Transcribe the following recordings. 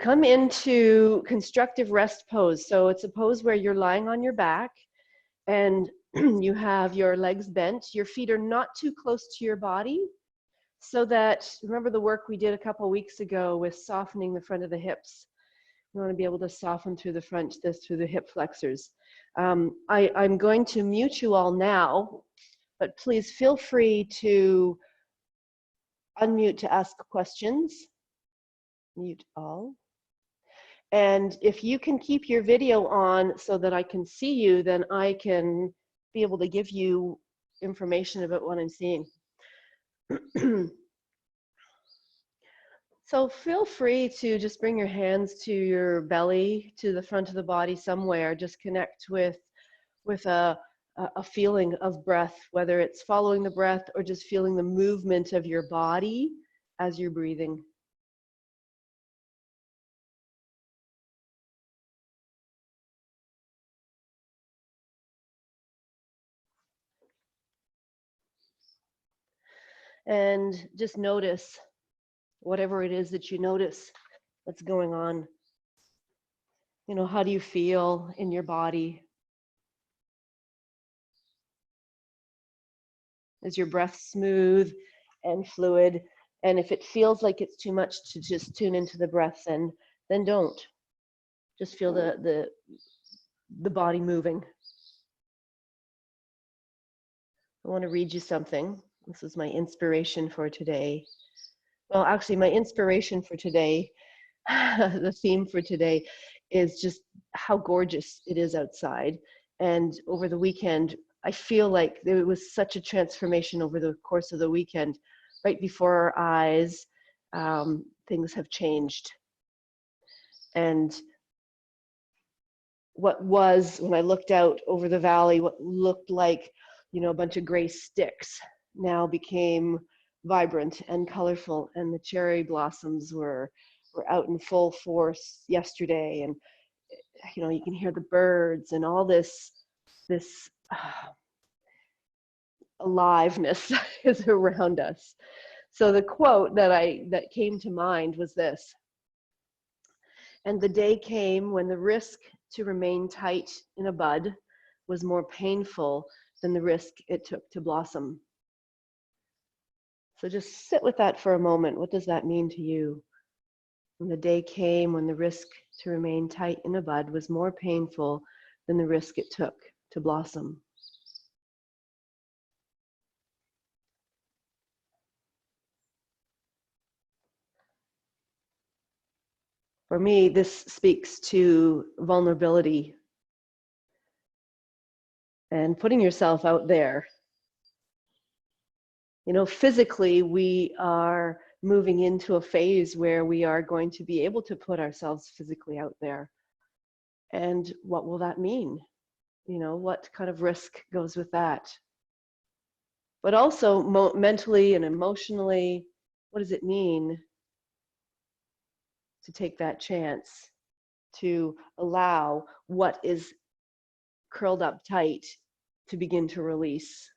come into constructive rest pose. So it's a pose where you're lying on your back and you have your legs bent. Your feet are not too close to your body, so that, remember the work we did a couple weeks ago with softening the front of the hips. We want to be able to soften through the front, through the hip flexors. I'm going to mute you all now, but please feel free to unmute to ask questions. Mute all. And if you can keep your video on so that I can see you, then I can be able to give you information about what I'm seeing. So feel free to just bring your hands to your belly, to the front of the body somewhere. Just connect with a feeling of breath, whether it's following the breath or just feeling the movement of your body as you're breathing. And just notice whatever it is that you notice that's going on. You know, how do you feel in your body? Is your breath smooth and fluid? And if it feels like it's too much to just tune into the breath, then don't. Just feel the body moving. I want to read you something. This is my inspiration for today. Well, actually, my inspiration for today, the theme for today, is just how gorgeous it is outside. And over the weekend, I feel like there was such a transformation over the course of the weekend. Right before our eyes, things have changed. And what was, when I looked out over the valley, what looked like, you know, a bunch of gray sticks now became vibrant and colorful, and the cherry blossoms were out in full force yesterday. And, you know, you can hear the birds and all this aliveness is around us. So the quote that came to mind was this: "And the day came when the risk to remain tight in a bud was more painful than the risk it took to blossom." So just sit with that for a moment. What does that mean to you? And the day came when the risk to remain tight in a bud was more painful than the risk it took to blossom. For me, this speaks to vulnerability and putting yourself out there. You know, physically, we are moving into a phase where we are going to be able to put ourselves physically out there. And what will that mean? You know, what kind of risk goes with that? But also mentally and emotionally, what does it mean to take that chance, to allow what is curled up tight to begin to release?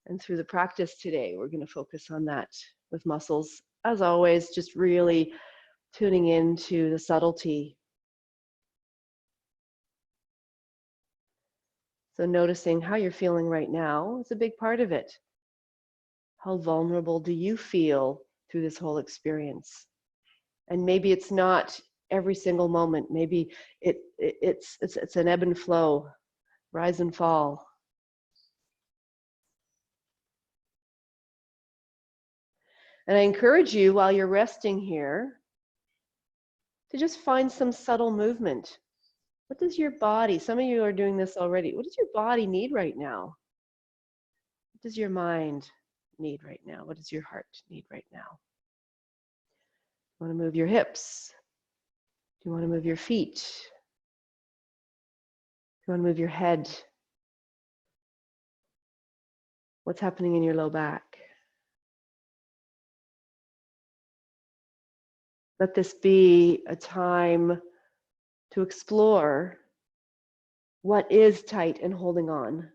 And through the practice today, we're going to focus on that with muscles. As always, just really tuning into the subtlety. So noticing how you're feeling right now is a big part of it. How vulnerable do you feel through this whole experience? And maybe it's not every single moment. Maybe it's an ebb and flow, rise and fall. And I encourage you, while you're resting here, to just find some subtle movement. What does your body, some of you are doing this already, what does your body need right now? What does your mind need right now? What does your heart need right now? You want to move your hips? Do you want to move your feet? Do you want to move your head? What's happening in your low back? Let this be a time to explore what is tight and holding on.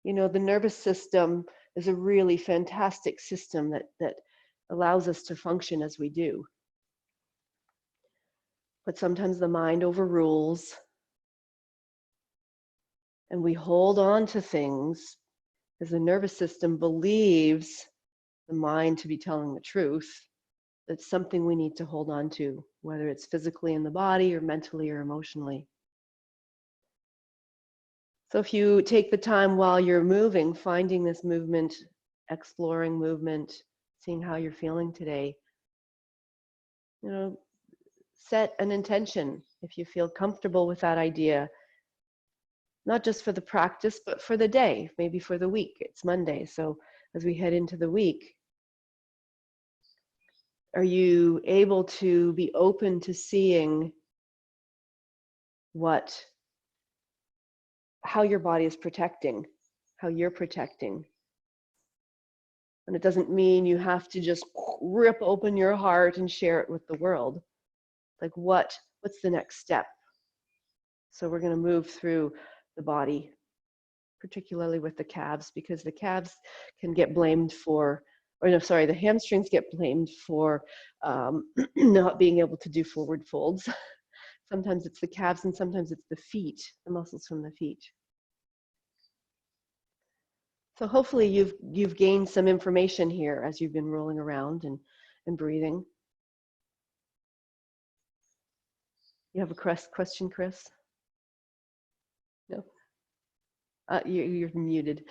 You know, the nervous system is a really fantastic system that allows us to function as we do. But sometimes the mind overrules and we hold on to things because the nervous system believes the mind to be telling the truth. That's something we need to hold on to, whether it's physically in the body or mentally or emotionally. So if you take the time while you're moving, finding this movement, exploring movement, seeing how you're feeling today, set an intention if you feel comfortable with that idea, not just for the practice, but for the day, maybe for the week. It's Monday, so as we head into the week, are you able to be open to seeing how your body is protecting, how you're protecting? And it doesn't mean you have to just rip open your heart and share it with the world. Like what's the next step? So we're going to move through the body, particularly with the calves, because the calves can get blamed for, the hamstrings get blamed for not being able to do forward folds. Sometimes it's the calves and sometimes it's the feet, the muscles from the feet. So hopefully you've gained some information here as you've been rolling around and breathing. You have a question, Chris? No? You're muted.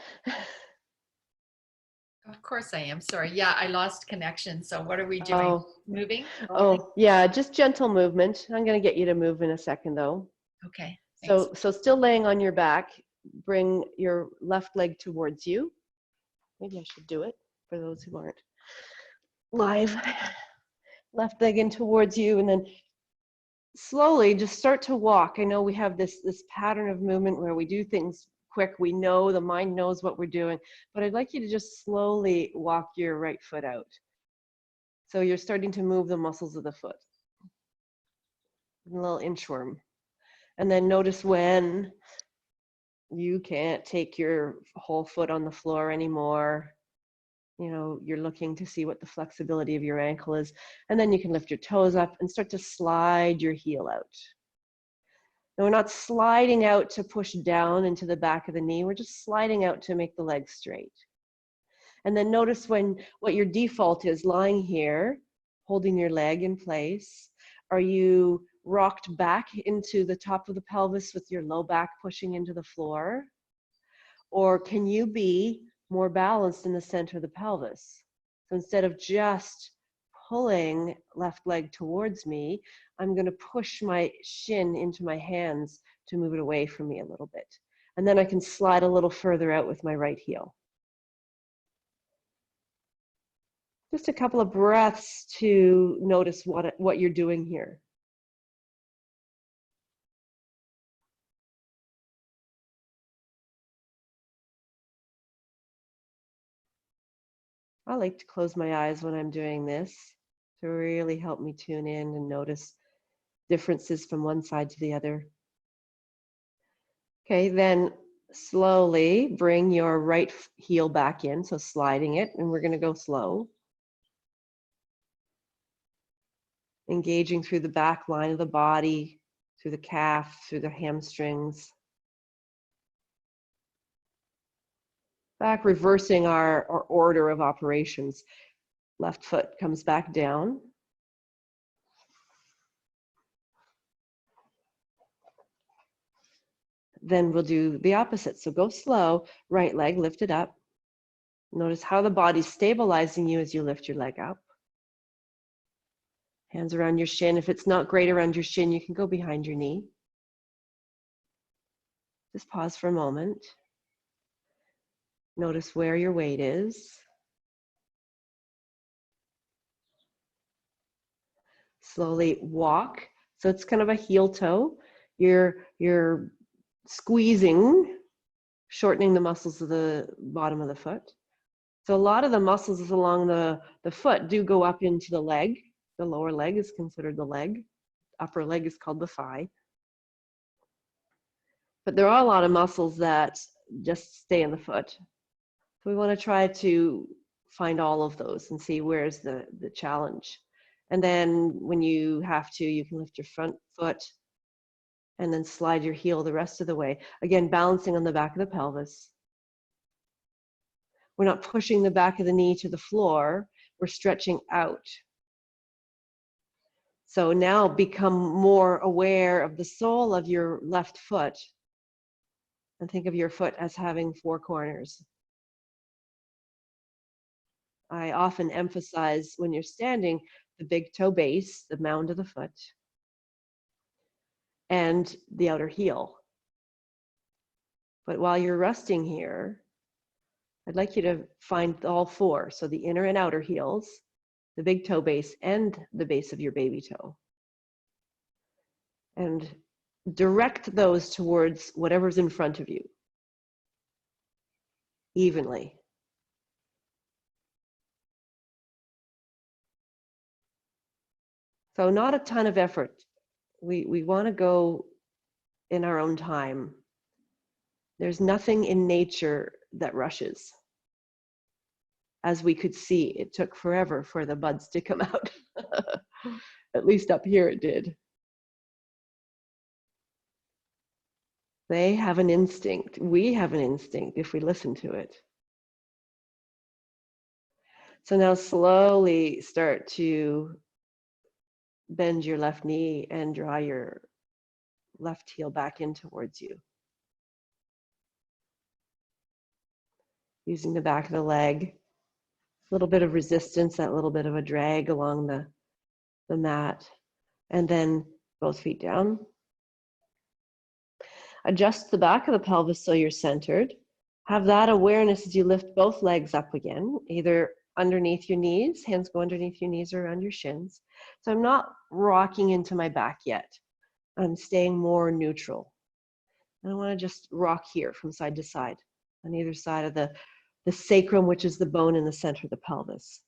Of course I am. Sorry. Yeah, I lost connection. So what are we doing? Oh. Moving? Oh, yeah, just gentle movement. I'm going to get you to move in a second, though. Okay. Thanks. So still laying on your back, bring your left leg towards you. Maybe I should do it for those who aren't live. Left leg in towards you, and then slowly just start to walk. I know we have this pattern of movement where we do things quick. We know, the mind knows what we're doing, but I'd like you to just slowly walk your right foot out. So you're starting to move the muscles of the foot. A little inchworm. And then notice when you can't take your whole foot on the floor anymore. You're looking to see what the flexibility of your ankle is. And then you can lift your toes up and start to slide your heel out. Now, we're not sliding out to push down into the back of the knee. We're just sliding out to make the leg straight. And then notice what your default is, lying here, holding your leg in place. Are you rocked back into the top of the pelvis with your low back pushing into the floor? Or can you be more balanced in the center of the pelvis? So instead of just pulling left leg towards me, I'm going to push my shin into my hands to move it away from me a little bit. And then I can slide a little further out with my right heel. Just a couple of breaths to notice what you're doing here. I like to close my eyes when I'm doing this to really help me tune in and notice differences from one side to the other. Okay, then slowly bring your right heel back in, so sliding it, and we're going to go slow. Engaging through the back line of the body, through the calf, through the hamstrings. Back, reversing our order of operations. Left foot comes back down. Then we'll do the opposite. So go slow, right leg lifted up. Notice how the body's stabilizing you as you lift your leg up. Hands around your shin. If it's not great around your shin, you can go behind your knee. Just pause for a moment. Notice where your weight is. Slowly walk. So it's kind of a heel toe. You're squeezing, shortening the muscles of the bottom of the foot. So a lot of the muscles along the foot do go up into the leg. The lower leg is considered the leg. Upper leg is called the thigh. But there are a lot of muscles that just stay in the foot. So we want to try to find all of those and see where's the challenge. And then when you have to, you can lift your front foot and then slide your heel the rest of the way. Again, balancing on the back of the pelvis. We're not pushing the back of the knee to the floor. We're stretching out. So now become more aware of the sole of your left foot and think of your foot as having 4 corners. I often emphasize when you're standing, the big toe base, the mound of the foot, and the outer heel. But while you're resting here, I'd like you to find all 4. So the inner and outer heels, the big toe base, and the base of your baby toe. And direct those towards whatever's in front of you, evenly. So not a ton of effort. We want to go in our own time. There's nothing in nature that rushes. As we could see, it took forever for the buds to come out. At least up here it did. They have an instinct. We have an instinct if we listen to it. So now slowly start to bend your left knee and draw your left heel back in towards you. Using the back of the leg, a little bit of resistance, that little bit of a drag along the mat, and then both feet down. Adjust the back of the pelvis so you're centered. Have that awareness as you lift both legs up again, either underneath your knees, hands go underneath your knees or around your shins. So I'm not rocking into my back yet. I'm staying more neutral. And I want to just rock here from side to side on either side of the sacrum, which is the bone in the center of the pelvis.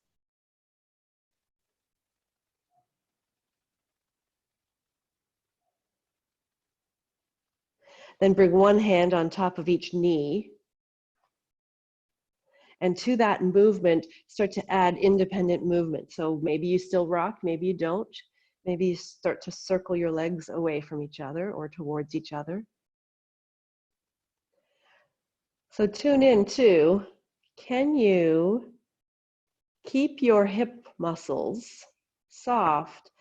Then bring one hand on top of each knee. And to that movement, start to add independent movement. So maybe you still rock, maybe you don't. Maybe you start to circle your legs away from each other or towards each other. So tune in to, can you keep your hip muscles soft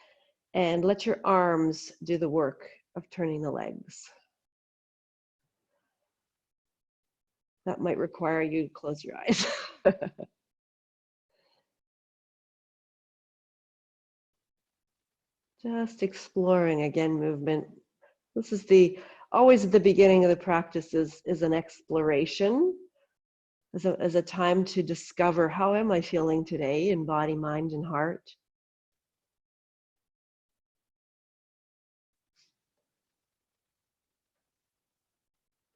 and let your arms do the work of turning the legs? That might require you to close your eyes. Just exploring again movement. This is always at the beginning of the practice is an exploration, as a time to discover, how am I feeling today in body, mind, and heart?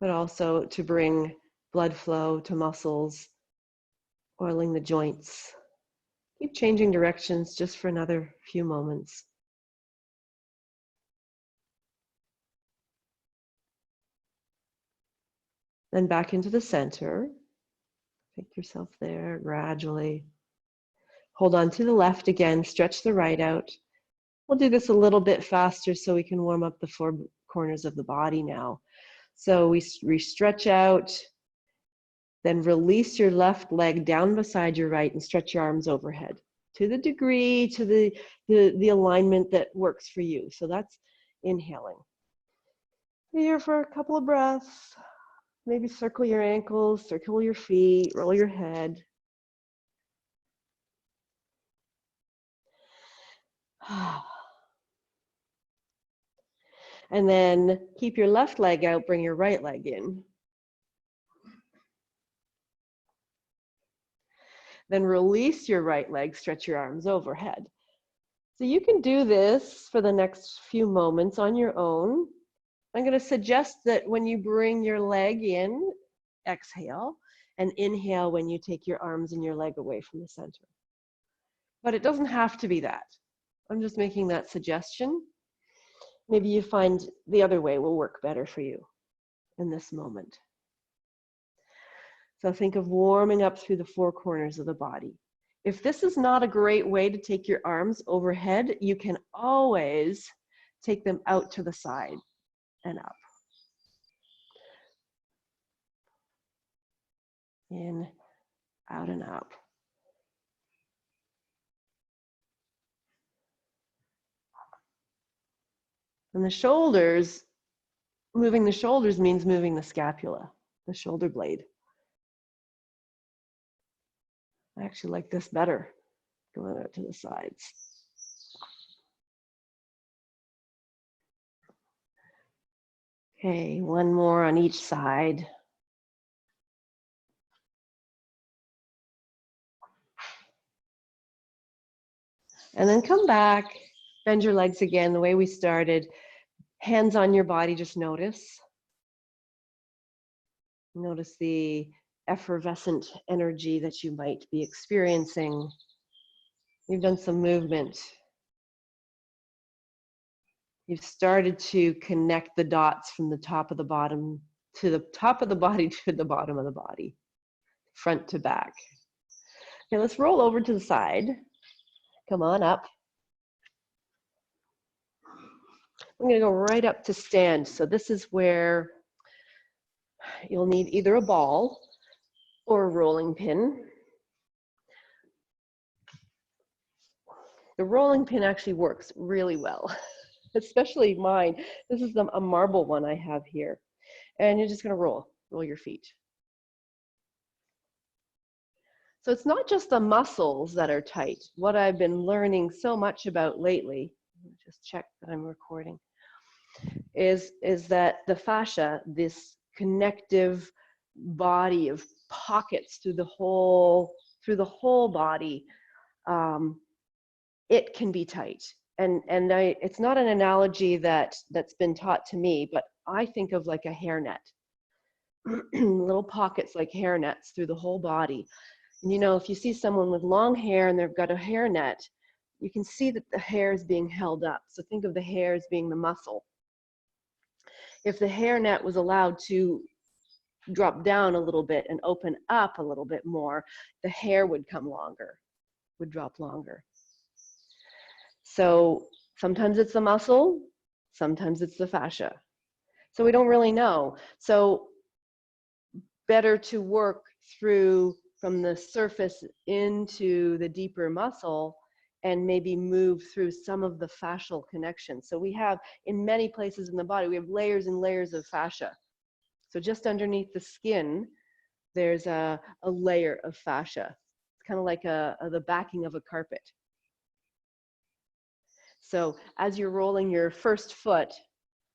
But also to bring blood flow to muscles, oiling the joints. Keep changing directions just for another few moments. Then back into the center. Take yourself there gradually. Hold on to the left again, stretch the right out. We'll do this a little bit faster so we can warm up the 4 corners of the body now. So we stretch out, then release your left leg down beside your right and stretch your arms overhead to the degree, to the alignment that works for you. So that's inhaling. Be here for a couple of breaths. Maybe circle your ankles, circle your feet, roll your head. And then keep your left leg out, bring your right leg in. Then release your right leg, stretch your arms overhead. So you can do this for the next few moments on your own. I'm going to suggest that when you bring your leg in, exhale, and inhale when you take your arms and your leg away from the center. But it doesn't have to be that. I'm just making that suggestion. Maybe you find the other way will work better for you in this moment. So think of warming up through the four corners of the body. If this is not a great way to take your arms overhead, you can always take them out to the side and up. In, out and up. And the shoulders, moving the shoulders means moving the scapula, the shoulder blade. I actually like this better, going out to the sides. Okay, one more on each side. And then come back, bend your legs again the way we started. Hands on your body, just notice. Notice the effervescent energy that you might be experiencing. You've done some movement. You've started to connect the dots from the top of the bottom to the top of the body to the bottom of the body, front to back. Okay, let's roll over to the side. Come on up. I'm going to go right up to stand. So this is where you'll need either a ball or a rolling pin. The rolling pin actually works really well, especially mine. This is a marble one I have here. And you're just going to roll your feet. So it's not just the muscles that are tight. What I've been learning so much about lately, just check that I'm recording, is that the fascia, this connective body of pockets through the whole body, it can be tight. And it's not an analogy that's been taught to me, but I think of like a hairnet, little pockets like hairnets through the whole body. And you know, if you see someone with long hair and they've got a hairnet, you can see that the hair is being held up. So think of the hair as being the muscle. If the hairnet was allowed to drop down a little bit and open up a little bit more, the hair would come longer, would drop longer. So sometimes it's the muscle, sometimes it's the fascia. So we don't really know. So better to work through from the surface into the deeper muscle and maybe move through some of the fascial connections. So we have, in many places in the body, we have layers and layers of fascia. So just underneath the skin, there's a layer of fascia. It's kind of like the backing of a carpet. So as you're rolling your first foot,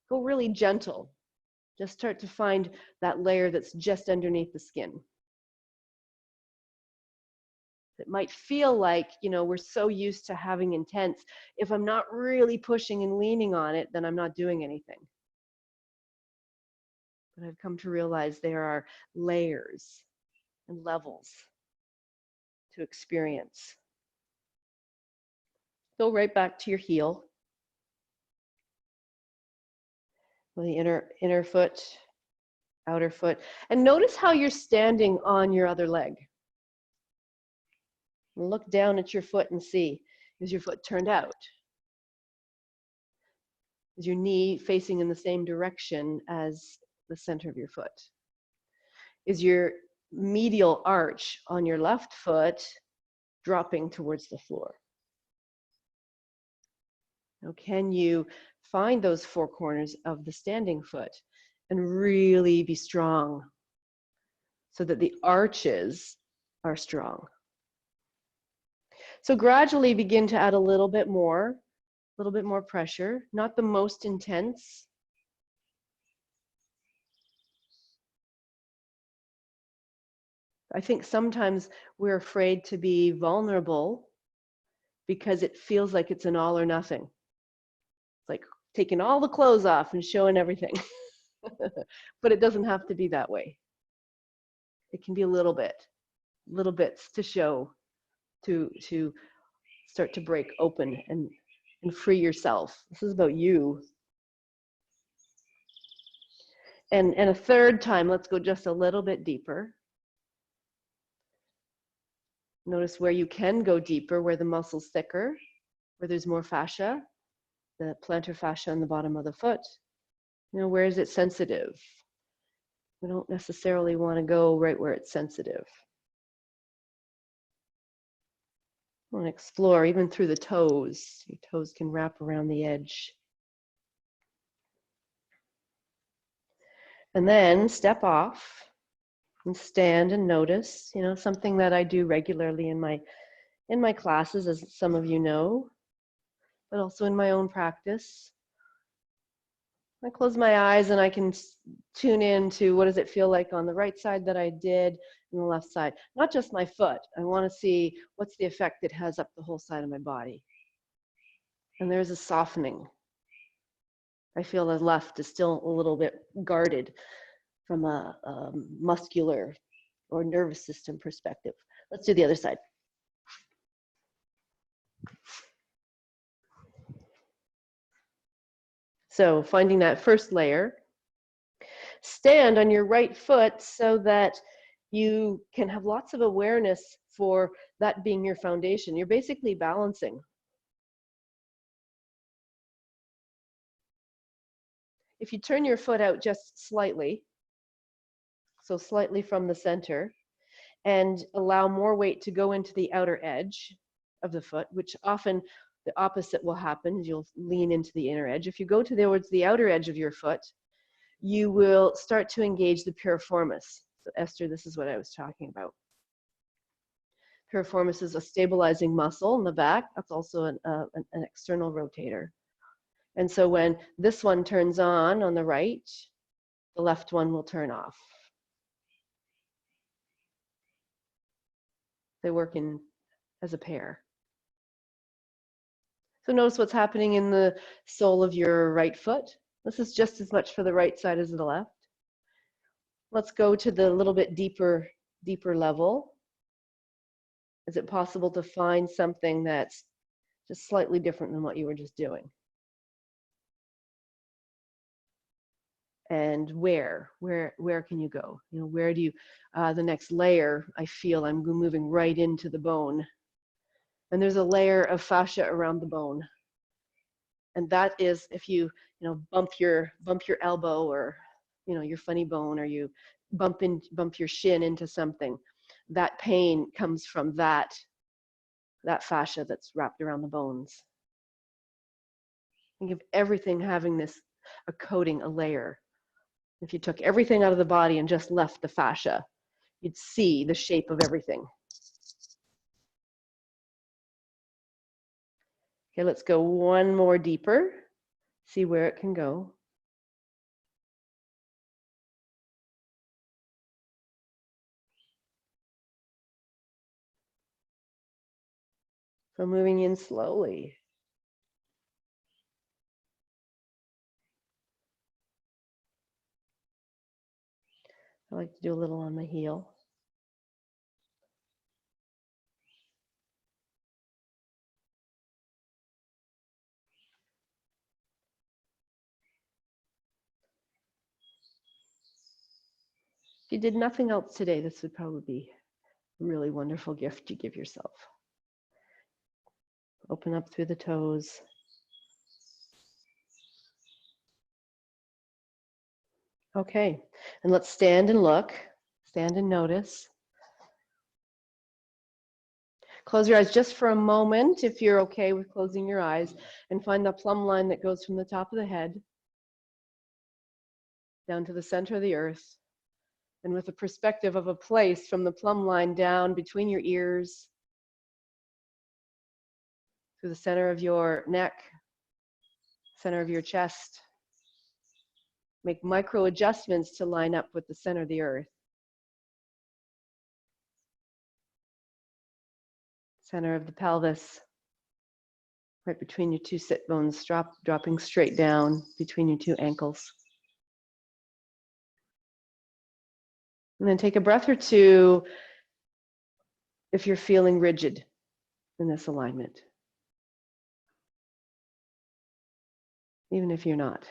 go really gentle. Just start to find that layer that's just underneath the skin. It might feel like, you know, we're so used to having intense. If I'm not really pushing and leaning on it, then I'm not doing anything. But I've come to realize there are layers and levels to experience. Go right back to your heel. With the inner foot, outer foot. And notice how you're standing on your other leg. Look down at your foot and see, is your foot turned out? Is your knee facing in the same direction as the center of your foot? Is your medial arch on your left foot dropping towards the floor? Now, can you find those four corners of the standing foot and really be strong so that the arches are strong? So gradually begin to add a little bit more pressure, not the most intense. I think sometimes we're afraid to be vulnerable because it feels like it's an all or nothing. It's like taking all the clothes off and showing everything. But it doesn't have to be that way. It can be little bits to show, to start to break open and free yourself. This is about you. And a third time, let's go just a little bit deeper. Notice where you can go deeper, where the muscle's thicker, where there's more fascia, the plantar fascia on the bottom of the foot. Where is it sensitive? We don't necessarily want to go right where it's sensitive. I want to explore even through the toes. Your toes can wrap around the edge. And then step off and stand and notice, something that I do regularly in my classes, as some of you know, but also in my own practice. I close my eyes and I can tune in to what does it feel like on the right side that I did and the left side. Not just my foot. I want to see what's the effect it has up the whole side of my body. And there's a softening. I feel the left is still a little bit guarded from a muscular or nervous system perspective. Let's do the other side. So finding that first layer, stand on your right foot so that you can have lots of awareness for that being your foundation. You're basically balancing. If you turn your foot out just slightly, so slightly from the center, and allow more weight to go into the outer edge of the foot, which often the opposite will happen. You'll lean into the inner edge. If you go towards the outer edge of your foot, you will start to engage the piriformis. So Esther, this is what I was talking about. Piriformis is a stabilizing muscle in the back. That's also an external rotator. And so when this one turns on the right, the left one will turn off. They work as a pair. So notice what's happening in the sole of your right foot. This is just as much for the right side as the left. Let's go to the little bit deeper level. Is it possible to find something that's just slightly different than what you were just doing? And where can you go? Where do you, the next layer, I feel I'm moving right into the bone. And there's a layer of fascia around the bone. And that is if you, bump your elbow or, your funny bone, or you bump your shin into something, that pain comes from that fascia that's wrapped around the bones. Think of everything having a coating, a layer. If you took everything out of the body and just left the fascia, you'd see the shape of everything. Okay, let's go one more deeper, see where it can go. So moving in slowly. I like to do a little on the heel. If you did nothing else today, this would probably be a really wonderful gift you give yourself. Open up through the toes. Okay, and let's stand and look, stand and notice. Close your eyes just for a moment if you're okay with closing your eyes, and find the plumb line that goes from the top of the head down to the center of the earth. And with the perspective of a place from the plumb line down between your ears, through the center of your neck, center of your chest. Make micro adjustments to line up with the center of the earth. Center of the pelvis, right between your two sit bones, dropping straight down between your two ankles. And then take a breath or two if you're feeling rigid in this alignment. Even if you're not.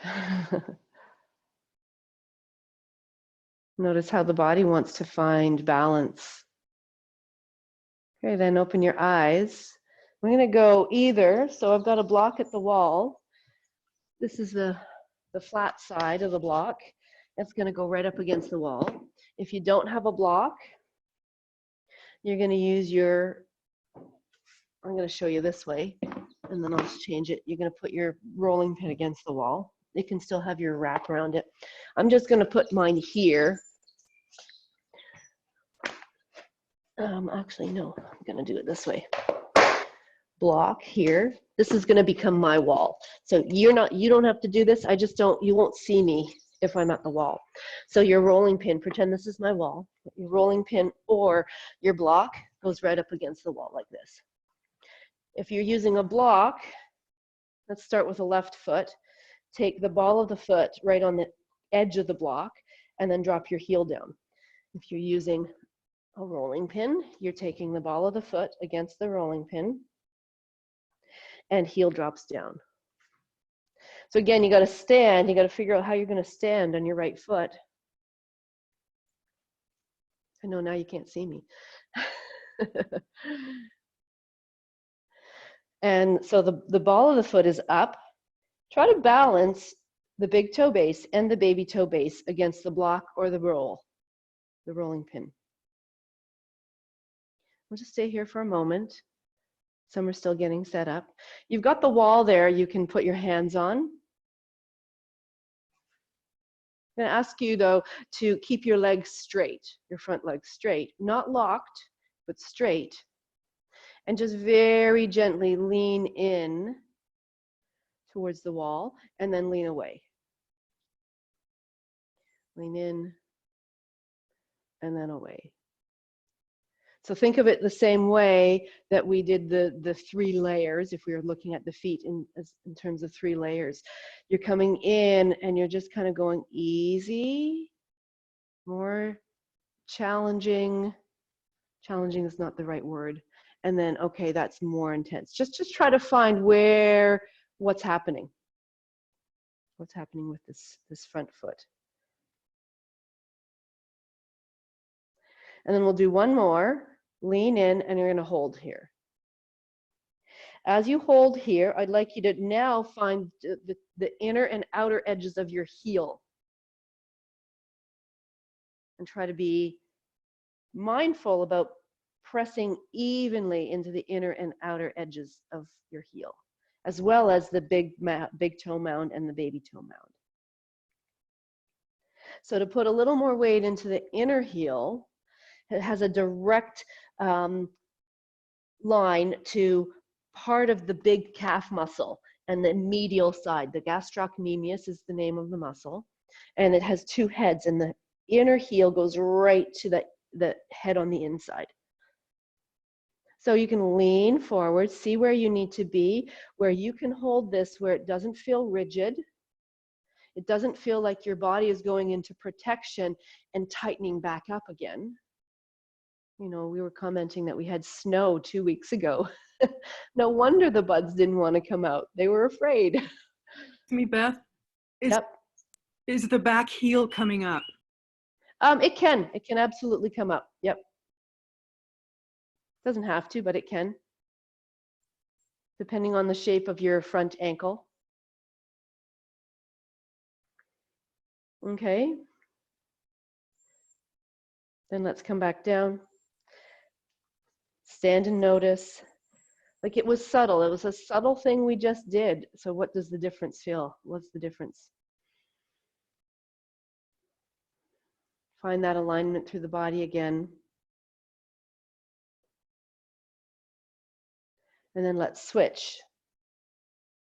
Notice how the body wants to find balance. Okay, then open your eyes. I'm going to go either. So I've got a block at the wall. This is the flat side of the block. It's going to go right up against the wall. If you don't have a block, you're going to use your, I'm going to show you this way, and then I'll just change it. You're going to put your rolling pin against the wall. You can still have your wrap around it. I'm just going to put mine here. Actually, no, I'm going to do it this way. Block here. This is going to become my wall. So you don't have to do this. You won't see me if I'm at the wall. So your rolling pin, pretend this is my wall. Your rolling pin or your block goes right up against the wall like this. If you're using a block, let's start with the left foot. Take the ball of the foot right on the edge of the block and then drop your heel down. If you're using a rolling pin, you're taking the ball of the foot against the rolling pin and heel drops down. So again, you got to stand. You got to figure out how you're going to stand on your right foot. I know now you can't see me. And so the ball of the foot is up. Try to balance the big toe base and the baby toe base against the block or the rolling pin. We'll just stay here for a moment. Some are still getting set up. You've got the wall there you can put your hands on. I'm going to ask you, though, to keep your legs straight, your front legs straight, not locked, but straight. And just very gently lean in towards the wall and then lean away. Lean in and then away. So think of it the same way that we did the 3 layers, if we were looking at the feet in terms of 3 layers. You're coming in and you're just kind of going easy, more challenging. Challenging is not the right word. And then, okay, that's more intense. Just try to find what's happening. What's happening with this front foot. And then we'll do one more. Lean in, and you're going to hold here. As you hold here, I'd like you to now find the inner and outer edges of your heel. And try to be mindful about pressing evenly into the inner and outer edges of your heel, as well as the big toe mound and the baby toe mound. So to put a little more weight into the inner heel, it has a direct line to part of the big calf muscle and the medial side. The gastrocnemius is the name of the muscle, and it has 2 heads, and the inner heel goes right to the head on the inside. So you can lean forward, see where you need to be, where you can hold this, where it doesn't feel rigid. It doesn't feel like your body is going into protection and tightening back up again. You know, we were commenting that we had snow 2 weeks ago. No wonder the buds didn't want to come out. They were afraid. Me, Beth, is the back heel coming up? It can absolutely come up. Yep. Doesn't have to, but it can, depending on the shape of your front ankle. Okay. Then let's come back down. Stand and notice. Like it was subtle. It was a subtle thing we just did. So what does the difference feel? What's the difference? Find that alignment through the body again. And then let's switch.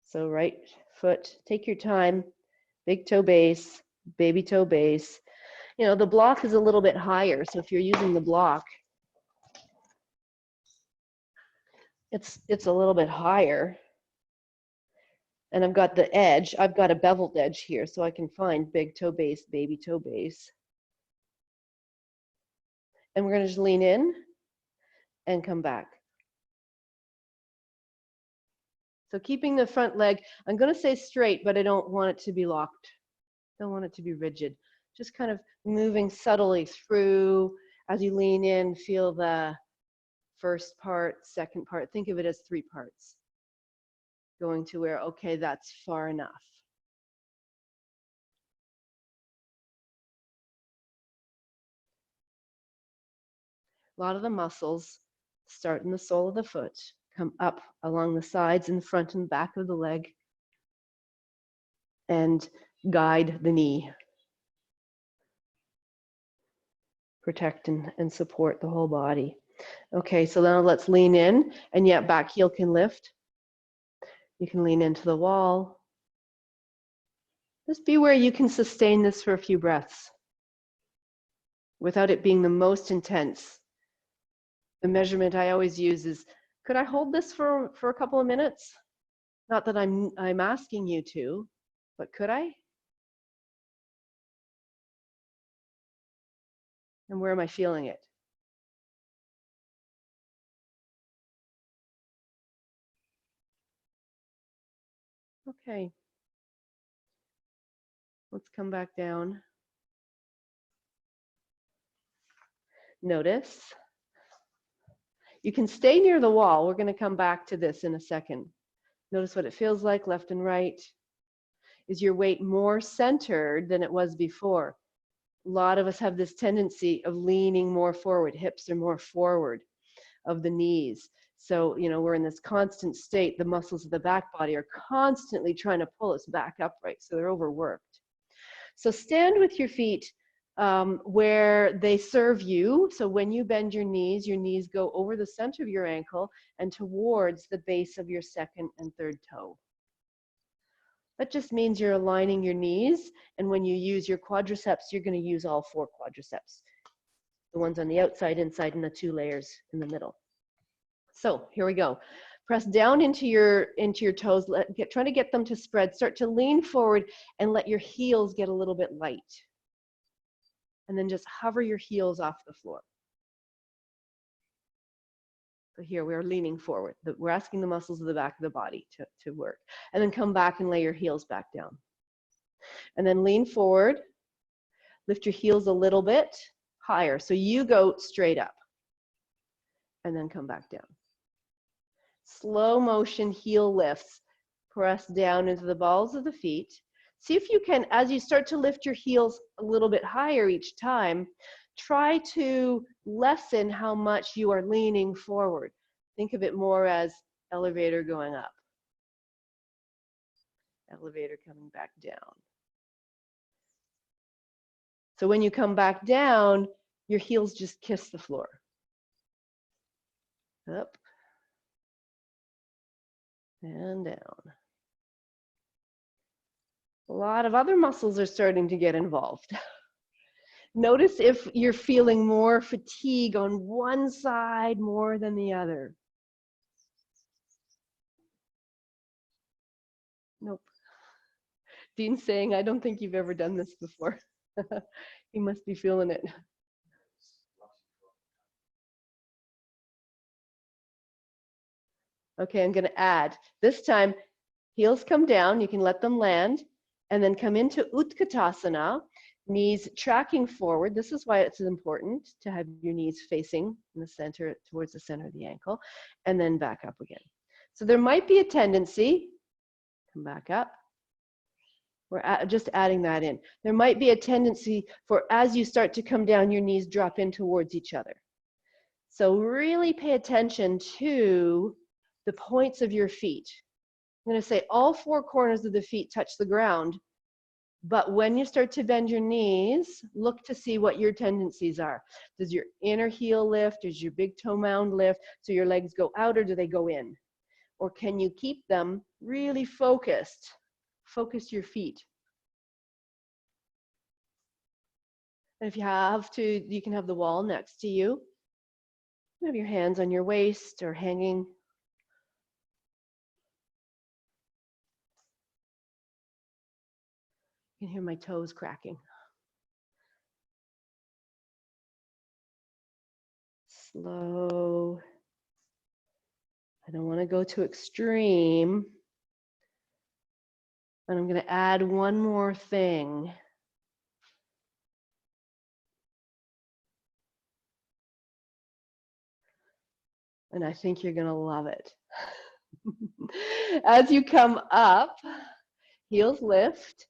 So right foot, take your time, big toe base, baby toe base. You know, the block is a little bit higher. So if you're using the block, it's a little bit higher. And I've got the edge, I've got a beveled edge here, so I can find big toe base, baby toe base. And we're going to just lean in and come back. So keeping the front leg, I'm going to say straight, but I don't want it to be locked. Don't want it to be rigid. Just kind of moving subtly through as you lean in, feel the first part, second part. Think of it as 3 parts. Going to where, okay, that's far enough. A lot of the muscles start in the sole of the foot, come up along the sides and the front and back of the leg, and guide the knee. Protect and support the whole body. Okay, so now let's lean in, and yet back heel can lift. You can lean into the wall. Just be where you can sustain this for a few breaths without it being the most intense. The measurement I always use is, could I hold this for a couple of minutes? Not that I'm asking you to, but could I? And where am I feeling it? Okay. Let's come back down. Notice. You can stay near the wall. We're going to come back to this in a second. Notice what it feels like left and right. Is your weight more centered than it was before? A lot of us have this tendency of leaning more forward. Hips are more forward of the knees. So, we're in this constant state. The muscles of the back body are constantly trying to pull us back upright. So they're overworked. So stand with your feet where they serve you. So when you bend your knees go over the center of your ankle and towards the base of your second and third toe. That just means you're aligning your knees, and when you use your quadriceps, you're going to use all 4 quadriceps. The ones on the outside, inside, and the 2 layers in the middle. So here we go. Press down into your toes, trying to get them to spread. Start to lean forward and let your heels get a little bit light. And then just hover your heels off the floor. So here we're leaning forward. We're asking the muscles of the back of the body to work. And then come back and lay your heels back down. And then lean forward. Lift your heels a little bit higher. So you go straight up. And then come back down. Slow motion heel lifts. Press down into the balls of the feet. See if you can, as you start to lift your heels a little bit higher each time, try to lessen how much you are leaning forward. Think of it more as elevator going up. Elevator coming back down. So when you come back down, your heels just kiss the floor. Up. And down. A lot of other muscles are starting to get involved. Notice if you're feeling more fatigue on one side more than the other. Nope. Dean's saying, I don't think you've ever done this before. He must be feeling it. Okay, I'm going to add. This time, heels come down. You can let them land. And then come into Utkatasana. Knees tracking forward. This is why it's important to have your knees facing in the center, towards the center of the ankle, and then back up again. So there might be a tendency, come back up. We're just adding that in. There might be a tendency for, as you start to come down, your knees drop in towards each other. So really pay attention to the points of your feet. I'm going to say all 4 corners of the feet touch the ground. But when you start to bend your knees, look to see what your tendencies are. Does your inner heel lift? Does your big toe mound lift? So your legs go out, or do they go in? Or can you keep them really focused? Focus your feet. And if you have to, you can have the wall next to you. You have your hands on your waist or hanging. You can hear my toes cracking. Slow. I don't want to go too extreme. And I'm going to add one more thing. And I think you're going to love it. As you come up, heels lift.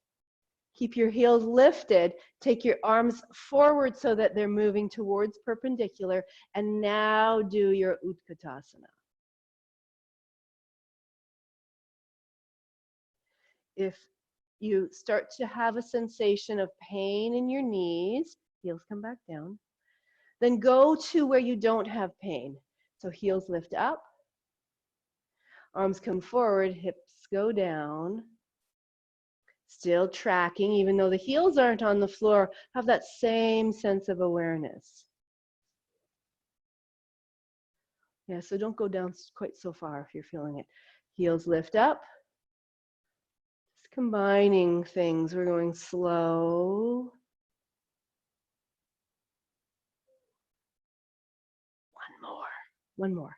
Keep your heels lifted. Take your arms forward so that they're moving towards perpendicular. And now do your Utkatasana. If you start to have a sensation of pain in your knees, heels come back down, then go to where you don't have pain. So heels lift up, arms come forward, hips go down. Still tracking, even though the heels aren't on the floor, have that same sense of awareness. Yeah, so don't go down quite so far if you're feeling it. Heels lift up. Just combining things. We're going slow. One more.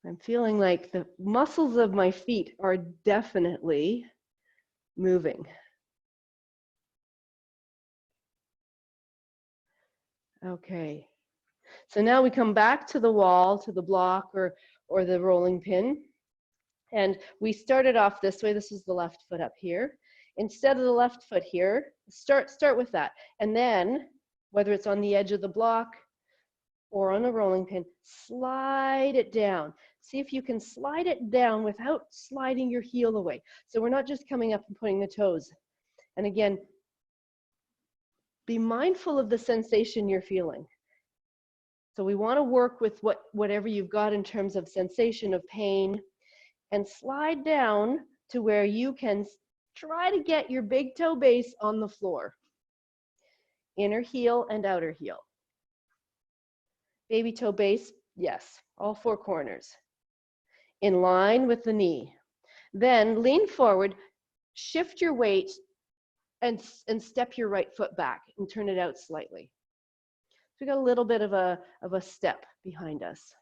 I'm feeling like the muscles of my feet are definitely moving. Okay. So now we come back to the wall, to the block or the rolling pin. And we started off this way. This is the left foot up here. Instead of the left foot here, start with that. And then, whether it's on the edge of the block or on a rolling pin, slide it down. See if you can slide it down without sliding your heel away. So we're not just coming up and putting the toes. And again, be mindful of the sensation you're feeling. So we want to work with whatever you've got in terms of sensation of pain, and slide down to where you can try to get your big toe base on the floor. Inner heel and outer heel. Baby toe base, yes, all four corners. In line with the knee. Then lean forward, shift your weight, and step your right foot back and turn it out slightly. So we got a little bit of a step behind us.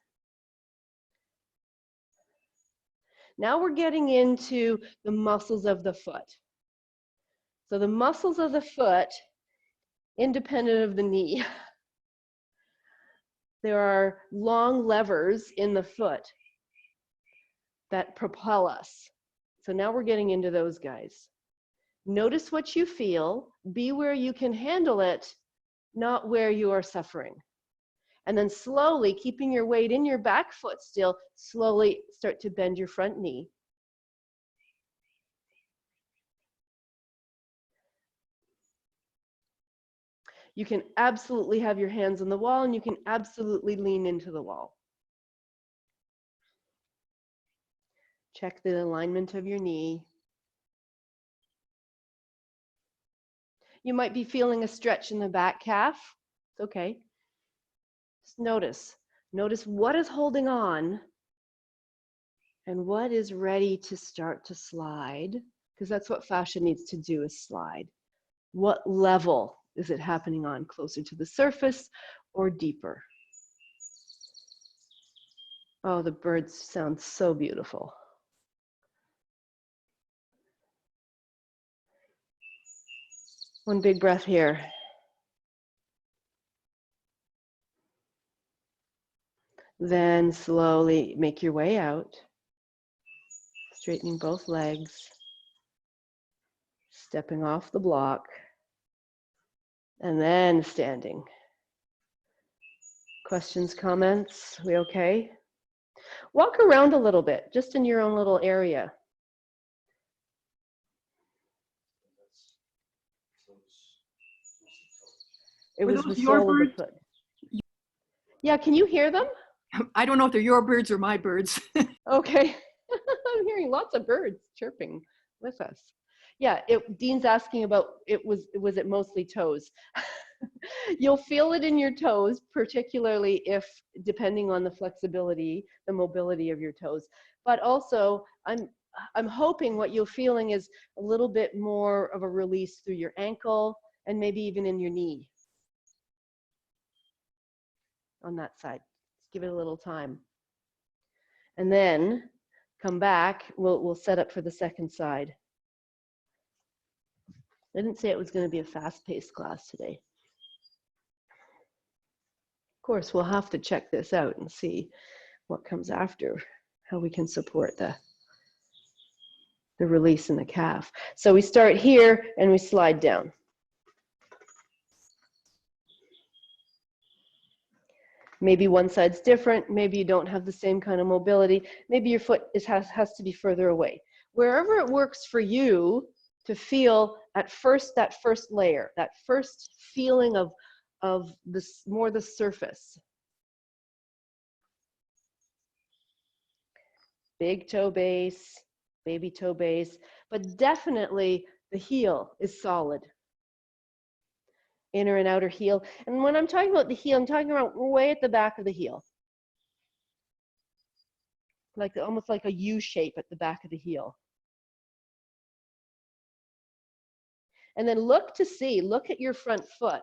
Now we're getting into the muscles of the foot. So the muscles of the foot, independent of the knee. There are long levers in the foot that propel us. So now we're getting into those guys. Notice what you feel, be where you can handle it, not where you are suffering. And then slowly, keeping your weight in your back foot still, slowly start to bend your front knee. You can absolutely have your hands on the wall, and you can absolutely lean into the wall. Check the alignment of your knee. You might be feeling a stretch in the back calf. It's okay. Just notice. Notice what is holding on and what is ready to start to slide, because that's what fascia needs to do, is slide. What level is it happening on? Closer to the surface or deeper? Oh, the birds sound so beautiful. One big breath here. Then slowly make your way out, straightening both legs, stepping off the block, and then standing. Questions, comments? We okay? Walk around a little bit, just in your own little area. It was the sole of the foot. Yeah, can you hear them? I don't know if they're your birds or my birds. Okay. I'm hearing lots of birds chirping with us. Yeah, Dean's asking about, was it mostly toes? You'll feel it in your toes, particularly if, depending on the flexibility, the mobility of your toes. But also, I'm hoping what you're feeling is a little bit more of a release through your ankle and maybe even in your knee. On that side. Just give it a little time. And then come back, we'll set up for the second side. I didn't say it was going to be a fast-paced class today. course, we'll have to check this out and see what comes after, how we can support the release in the calf. So we start here and we slide down. Maybe one side's different, maybe you don't have the same kind of mobility, maybe your foot has to be further away. Wherever it works for you to feel at first, that first layer, that first feeling of this, more the surface. Big toe base, baby toe base, but definitely the heel is solid. Inner and outer heel. And when I'm talking about the heel, I'm talking about way at the back of the heel. Like almost like a U shape at the back of the heel. And then look at your front foot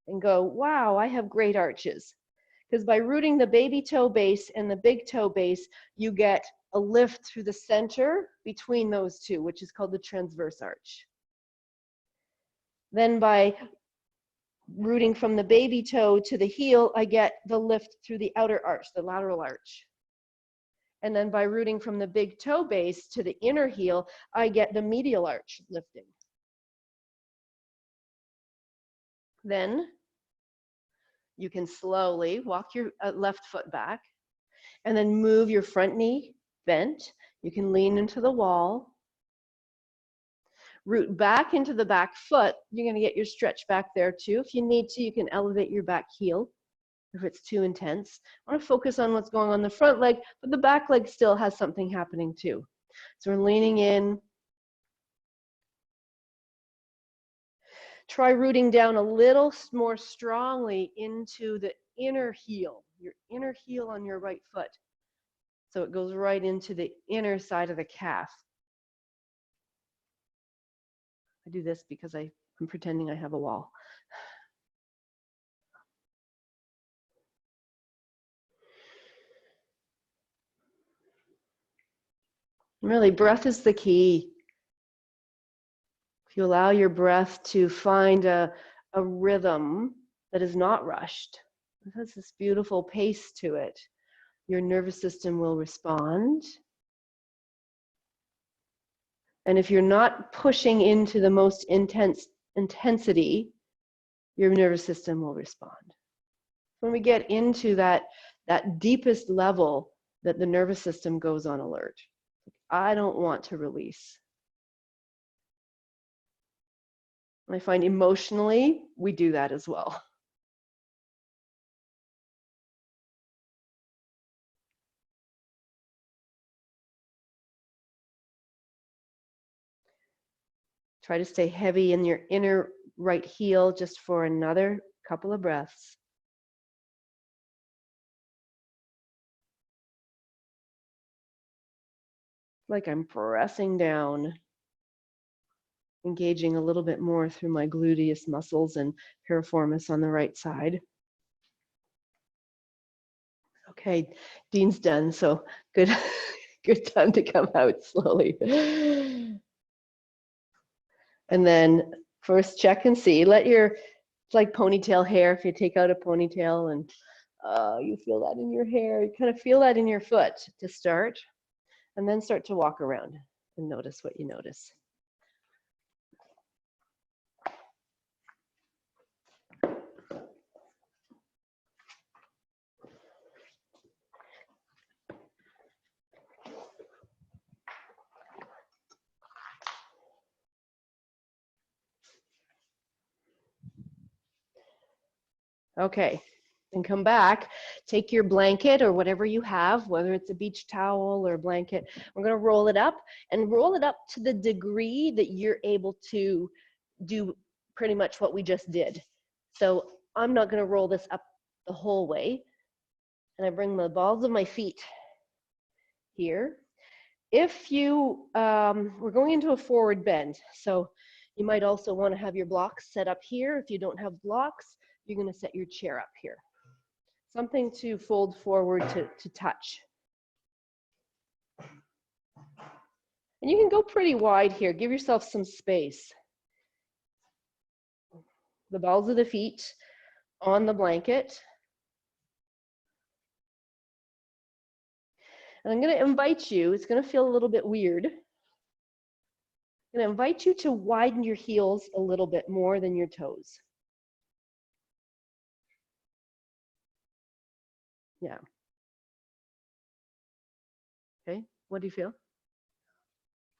and go, wow, I have great arches. Because by rooting the baby toe base and the big toe base, you get a lift through the center between those two, which is called the transverse arch. Then by rooting from the baby toe to the heel, I get the lift through the outer arch, the lateral arch. And then by rooting from the big toe base to the inner heel, I get the medial arch lifting. Then you can slowly walk your left foot back and then move your front knee bent. You can lean into the wall. Root back into the back foot. You're going to get your stretch back there too. If you need to, you can elevate your back heel if it's too intense. I want to focus on what's going on the front leg, but the back leg still has something happening too. So we're leaning in. Try rooting down a little more strongly into the inner heel, your inner heel on your right foot. So it goes right into the inner side of the calf. I do this because I'm pretending I have a wall. Really, breath is the key. If you allow your breath to find a rhythm that is not rushed, it has this beautiful pace to it, your nervous system will respond. And if you're not pushing into the most intensity, your nervous system will respond. When we get into that deepest level, that the nervous system goes on alert. I don't want to release. And I find emotionally, we do that as well. Try to stay heavy in your inner right heel just for another couple of breaths. Like I'm pressing down, engaging a little bit more through my gluteus muscles and piriformis on the right side. Okay, Dean's done, so good, good time to come out slowly. And then first check and see. It's like ponytail hair. If you take out a ponytail and you feel that in your hair, you kind of feel that in your foot to start. And then start to walk around and notice what you notice. Okay, and come back. Take your blanket or whatever you have, whether it's a beach towel or a blanket. We're going to roll it up and roll it up to the degree that you're able to do pretty much what we just did. So I'm not going to roll this up the whole way. And I bring the balls of my feet here. If you, we're going into a forward bend. So you might also want to have your blocks set up here. If you don't have blocks, you're going to set your chair up here. Something to fold forward to touch. And you can go pretty wide here. Give yourself some space. The balls of the feet on the blanket. And I'm going to invite you, it's going to feel a little bit weird. I'm going to invite you to widen your heels a little bit more than your toes. Yeah. Okay, what do you feel?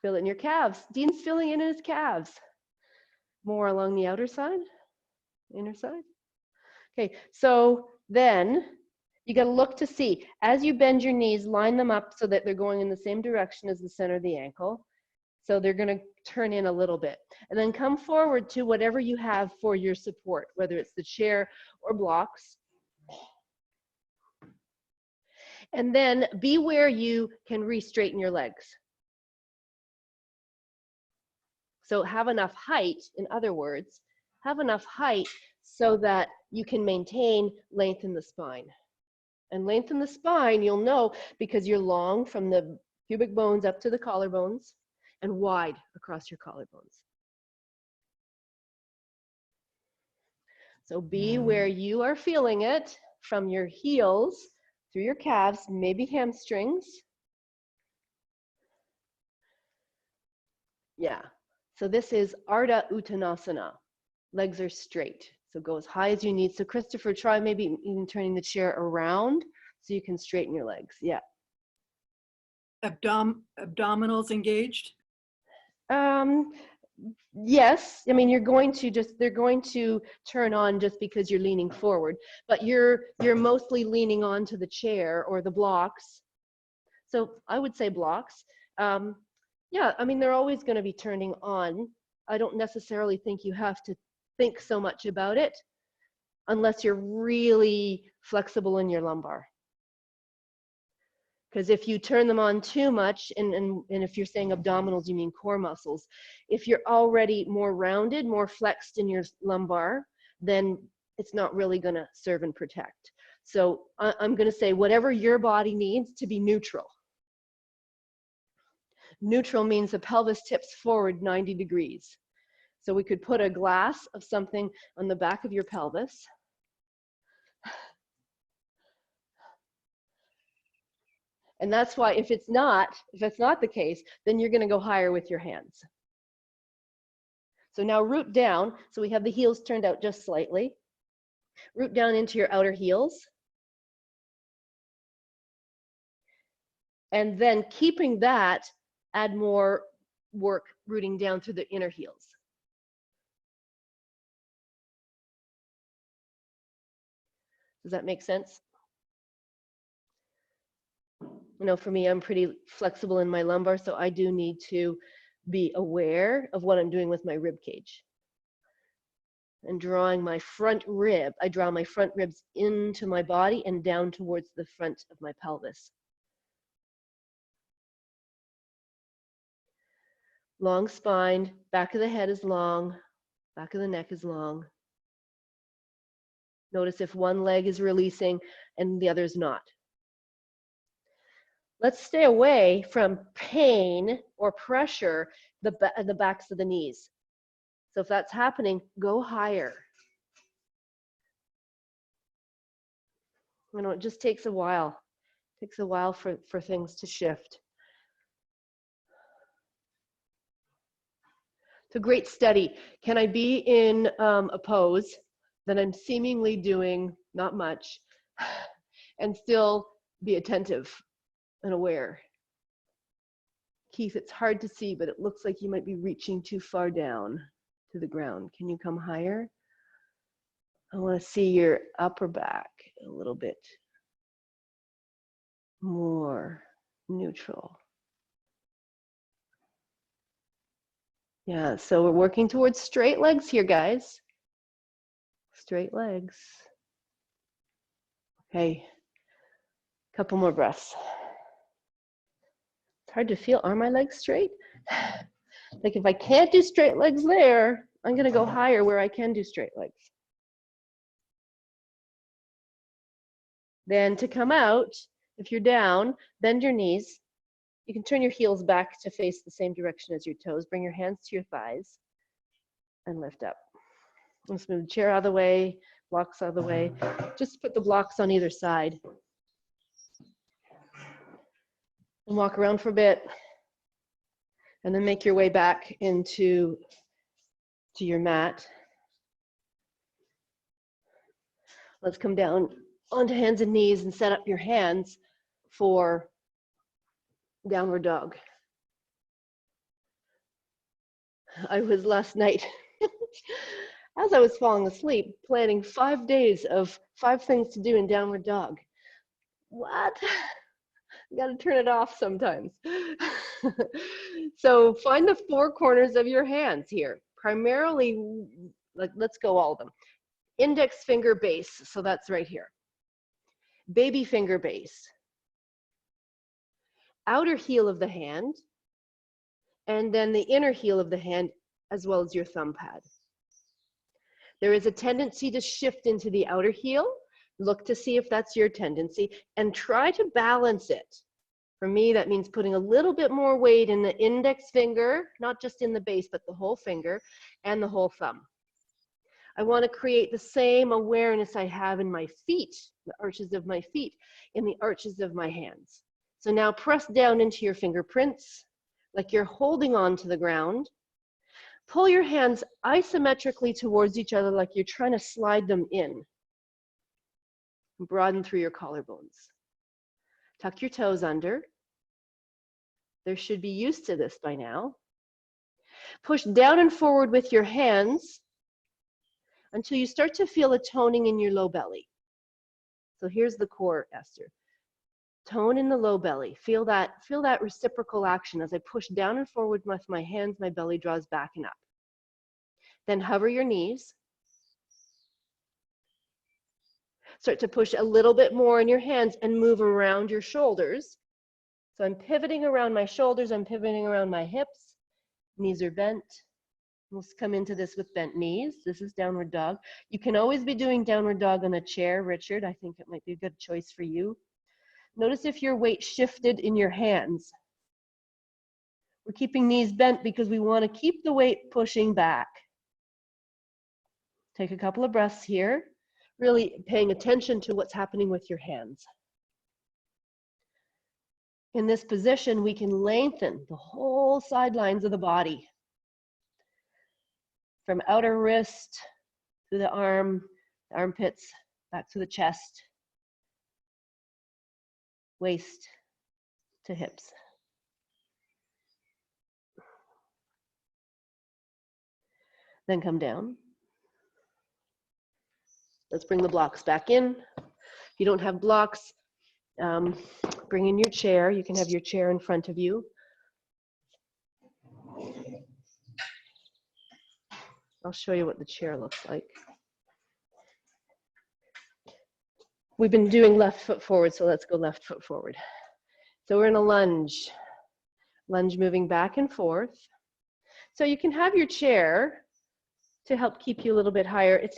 Feel it in your calves. Dean's feeling it in his calves. More along the outer side, inner side. Okay, so then you got to look to see, as you bend your knees, line them up so that they're going in the same direction as the center of the ankle. So they're going to turn in a little bit. And then come forward to whatever you have for your support, whether it's the chair or blocks. And then be where you can re-straighten your legs. So have enough height, in other words, have enough height so that you can maintain length in the spine. And length in the spine, you'll know because you're long from the pubic bones up to the collarbones and wide across your collarbones. So be where you are feeling it from your heels through your calves, maybe hamstrings. Yeah. So this is Ardha Uttanasana. Legs are straight. So go as high as you need. So Christopher, try maybe even turning the chair around so you can straighten your legs. Yeah. Abdominals engaged? Yes. I mean, they're going to turn on just because you're leaning forward, but you're mostly leaning onto the chair or the blocks. So I would say blocks. Yeah, I mean, they're always going to be turning on. I don't necessarily think you have to think so much about it unless you're really flexible in your lumbar. Because if you turn them on too much, and if you're saying abdominals, you mean core muscles. If you're already more rounded, more flexed in your lumbar, then it's not really going to serve and protect. So I'm going to say whatever your body needs to be neutral. Neutral means the pelvis tips forward 90 degrees. So we could put a glass of something on the back of your pelvis. And that's why if it's not the case, then you're going to go higher with your hands. So now root down. So we have the heels turned out just slightly. Root down into your outer heels. And then keeping that, add more work rooting down through the inner heels. Does that make sense? You know, for me, I'm pretty flexible in my lumbar, so I do need to be aware of what I'm doing with my rib cage. And drawing my front rib, I draw my front ribs into my body and down towards the front of my pelvis. Long spine, back of the head is long, back of the neck is long. Notice if one leg is releasing and the other is not. Let's stay away from pain or pressure the backs of the knees. So if that's happening, go higher. You know, it just takes a while. It takes a while for things to shift. It's a great study. Can I be in a pose that I'm seemingly doing not much and still be attentive and aware? Keith, it's hard to see, but it looks like you might be reaching too far down to the ground. Can you come higher? I want to see your upper back a little bit more neutral. Yeah, so we're working towards straight legs here, guys. Straight legs. Okay, couple more breaths. It's hard to feel. Are my legs straight? Like if I can't do straight legs there, I'm going to go higher where I can do straight legs. Then to come out, if you're down, bend your knees. You can turn your heels back to face the same direction as your toes. Bring your hands to your thighs and lift up. Let's move the chair out of the way, blocks out of the way. Just put the blocks on either side. And walk around for a bit. And then make your way back into your mat. Let's come down onto hands and knees and set up your hands for downward dog. I was last night, as I was falling asleep, planning 5 days of 5 things to do in downward dog. What? You got to turn it off sometimes. So find the 4 corners of your hands here. Primarily, let's go all of them. Index finger base, so that's right here. Baby finger base. Outer heel of the hand, and then the inner heel of the hand, as well as your thumb pad. There is a tendency to shift into the outer heel. Look to see if that's your tendency, and try to balance it. For me, that means putting a little bit more weight in the index finger, not just in the base, but the whole finger and the whole thumb. I want to create the same awareness I have in my feet, the arches of my feet, in the arches of my hands. So now press down into your fingerprints, like you're holding on to the ground. Pull your hands isometrically towards each other, like you're trying to slide them in. Broaden through your collarbones. Tuck your toes under. There should be used to this by now. Push down and forward with your hands until you start to feel a toning in your low belly. So here's the core, Esther. Tone in the low belly. Feel that reciprocal action. As I push down and forward with my hands, my belly draws back and up. Then hover your knees. Start to push a little bit more in your hands and move around your shoulders. So I'm pivoting around my shoulders, I'm pivoting around my hips. Knees are bent. Let's come into this with bent knees. This is downward dog. You can always be doing downward dog on a chair, Richard. I think it might be a good choice for you. Notice if your weight shifted in your hands. We're keeping knees bent because we want to keep the weight pushing back. Take a couple of breaths here, really paying attention to what's happening with your hands. In this position, we can lengthen the whole sidelines of the body. From outer wrist to the arm, the armpits, back to the chest, waist to hips. Then come down. Let's bring the blocks back in. If you don't have blocks, bring in your chair. You can have your chair in front of you. I'll show you what the chair looks like. We've been doing left foot forward, so let's go left foot forward. So we're in a lunge. Lunge moving back and forth. So you can have your chair to help keep you a little bit higher. It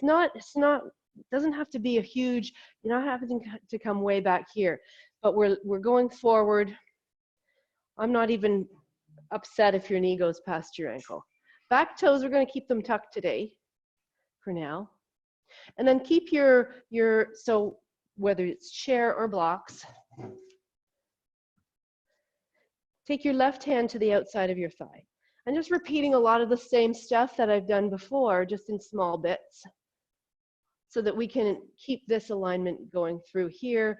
doesn't have to be a huge, you're not having to come way back here, but we're going forward. I'm not even upset if your knee goes past your ankle. Back toes, we're going to keep them tucked today for now. And then keep so whether it's chair or blocks, take your left hand to the outside of your thigh. I'm just repeating a lot of the same stuff that I've done before, just in small bits, so that we can keep this alignment going through here.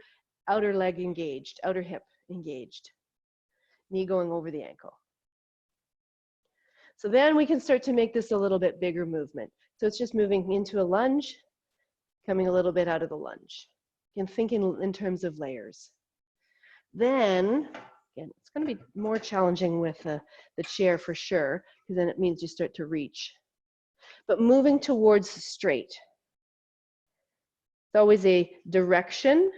Outer leg engaged, outer hip engaged, knee going over the ankle. So then we can start to make this a little bit bigger movement. So it's just moving into a lunge, coming a little bit out of the lunge. Again, thinking in terms of layers. Then, again, it's going to be more challenging with the chair for sure, because then it means you start to reach. But moving towards straight. It's always a direction,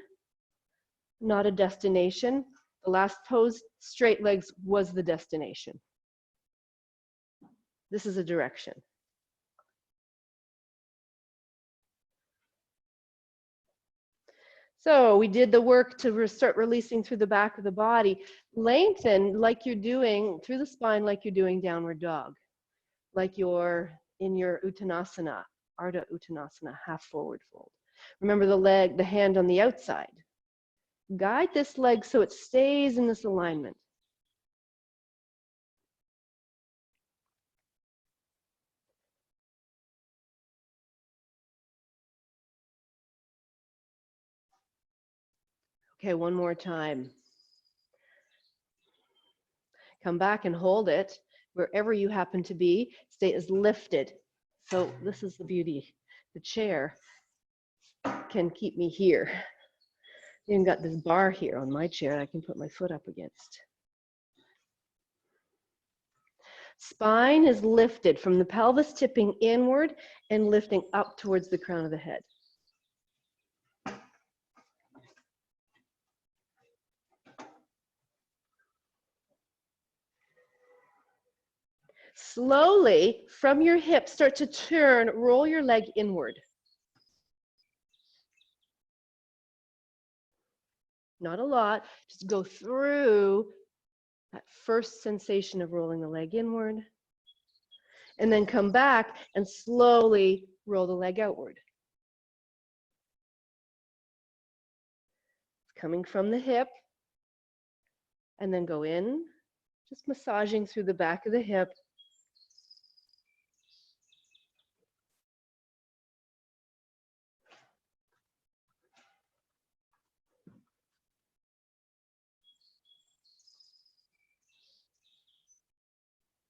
not a destination. The last pose, straight legs, was the destination. This is a direction. So we did the work to start releasing through the back of the body. Lengthen like you're doing through the spine, like you're doing downward dog, like you're in your Uttanasana, Ardha Uttanasana, half forward fold. Remember the hand on the outside. guide this leg so it stays in this alignment. Okay, one more time. Come back and hold it wherever you happen to be. Stay as lifted. So this is the beauty. The chair can keep me here. Even got this bar here on my chair I can put my foot up against. Spine is lifted from the pelvis, tipping inward and lifting up towards the crown of the head. Slowly, from your hips, start to turn, roll your leg inward. Not a lot, just go through that first sensation of rolling the leg inward, and then come back and slowly roll the leg outward. Coming from the hip, and then go in, just massaging through the back of the hip.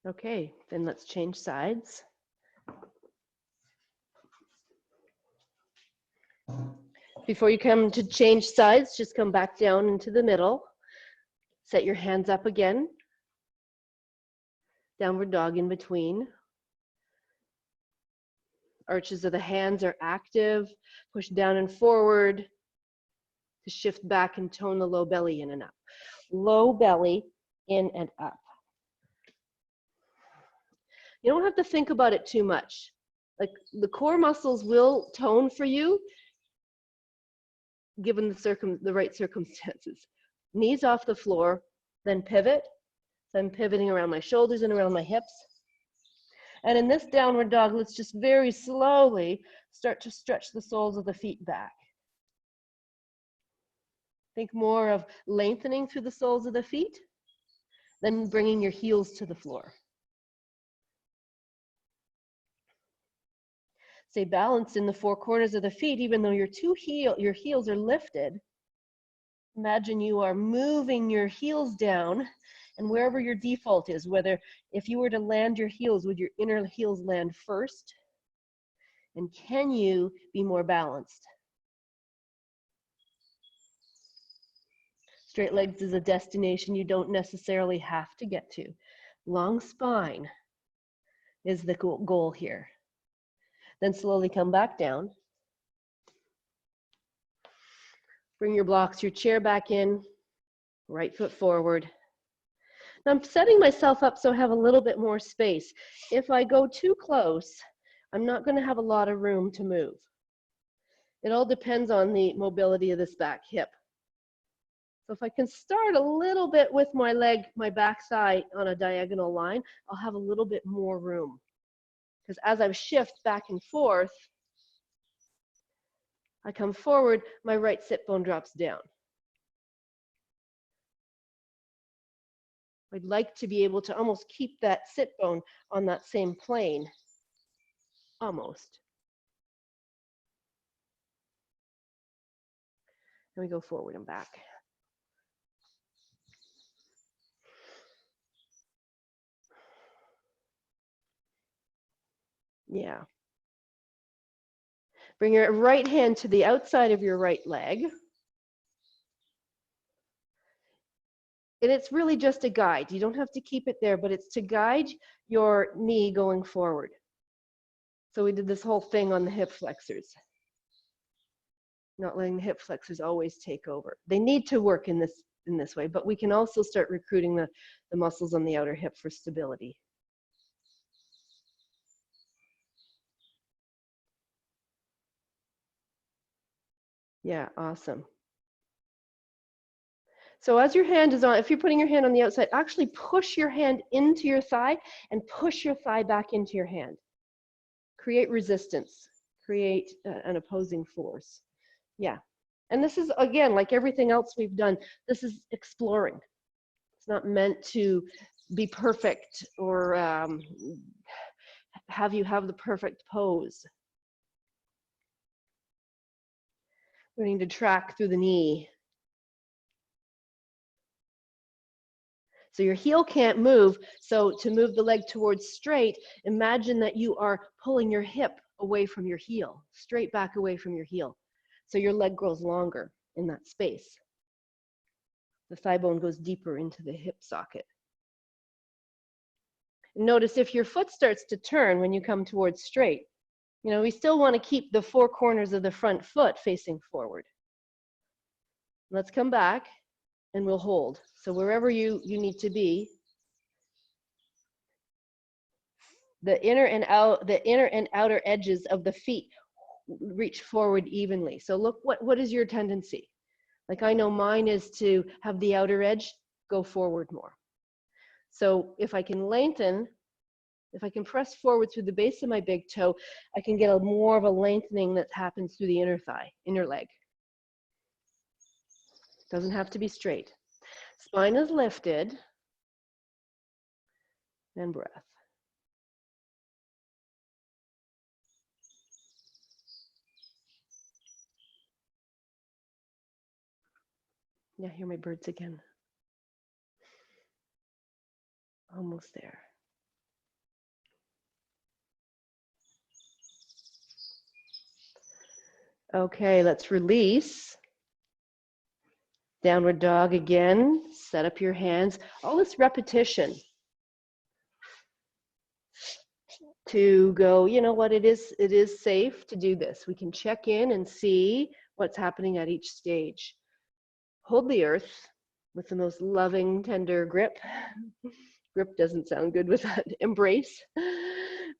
Okay, then let's change sides. Before you come to change sides, just come back down into the middle. Set your hands up again. Downward dog in between. Arches of the hands are active. Push down and forward to shift back and tone the low belly in and up. Low belly in and up. You don't have to think about it too much. Like the core muscles will tone for you given the right circumstances. Knees off the floor, then pivot. So I'm pivoting around my shoulders and around my hips. And in this downward dog, let's just very slowly start to stretch the soles of the feet back. Think more of lengthening through the soles of the feet, then bringing your heels to the floor. Stay balanced in the four corners of the feet, even though your heels are lifted. Imagine you are moving your heels down, and wherever your default is, whether if you were to land your heels, would your inner heels land first? And can you be more balanced? Straight legs is a destination you don't necessarily have to get to. Long spine is the goal here. Then slowly come back down. Bring your blocks, your chair back in, right foot forward. Now I'm setting myself up so I have a little bit more space. If I go too close, I'm not going to have a lot of room to move. It all depends on the mobility of this back hip. So if I can start a little bit with my leg, my back thigh on a diagonal line, I'll have a little bit more room. Because as I shift back and forth, I come forward, my right sit bone drops down. I'd like to be able to almost keep that sit bone on that same plane, almost. And we go forward and back. Yeah. Bring your right hand to the outside of your right leg. And it's really just a guide. You don't have to keep it there, but it's to guide your knee going forward. So we did this whole thing on the hip flexors. Not letting the hip flexors always take over. They need to work in this way, but we can also start recruiting the muscles on the outer hip for stability. Yeah, awesome. So as your hand is on, if you're putting your hand on the outside, actually push your hand into your thigh and push your thigh back into your hand. Create resistance, create an opposing force. Yeah, And this is, again, like everything else we've done, this is exploring. It's not meant to be perfect or have you have the perfect pose. We need to track through the knee. So your heel can't move. So to move the leg towards straight, imagine that you are pulling your hip away from your heel, straight back away from your heel. So your leg grows longer in that space. The thigh bone goes deeper into the hip socket. Notice if your foot starts to turn when you come towards straight, you know, we still want to keep the four corners of the front foot facing forward. Let's come back and we'll hold. So wherever you need to be, the inner and outer edges of the feet reach forward evenly. So look, what is your tendency? Like I know mine is to have the outer edge go forward more. So if I can lengthen, if I can press forward through the base of my big toe, I can get more of a lengthening that happens through the inner thigh, inner leg. Doesn't have to be straight. Spine is lifted, and breath. Yeah, hear my birds again. Almost there. Okay, let's release. Downward dog again. Set up your hands. All this repetition to go, you know what, it is safe to do this. We can check in and see what's happening at each stage. Hold the earth with the most loving, tender grip. Grip doesn't sound good with that. Embrace.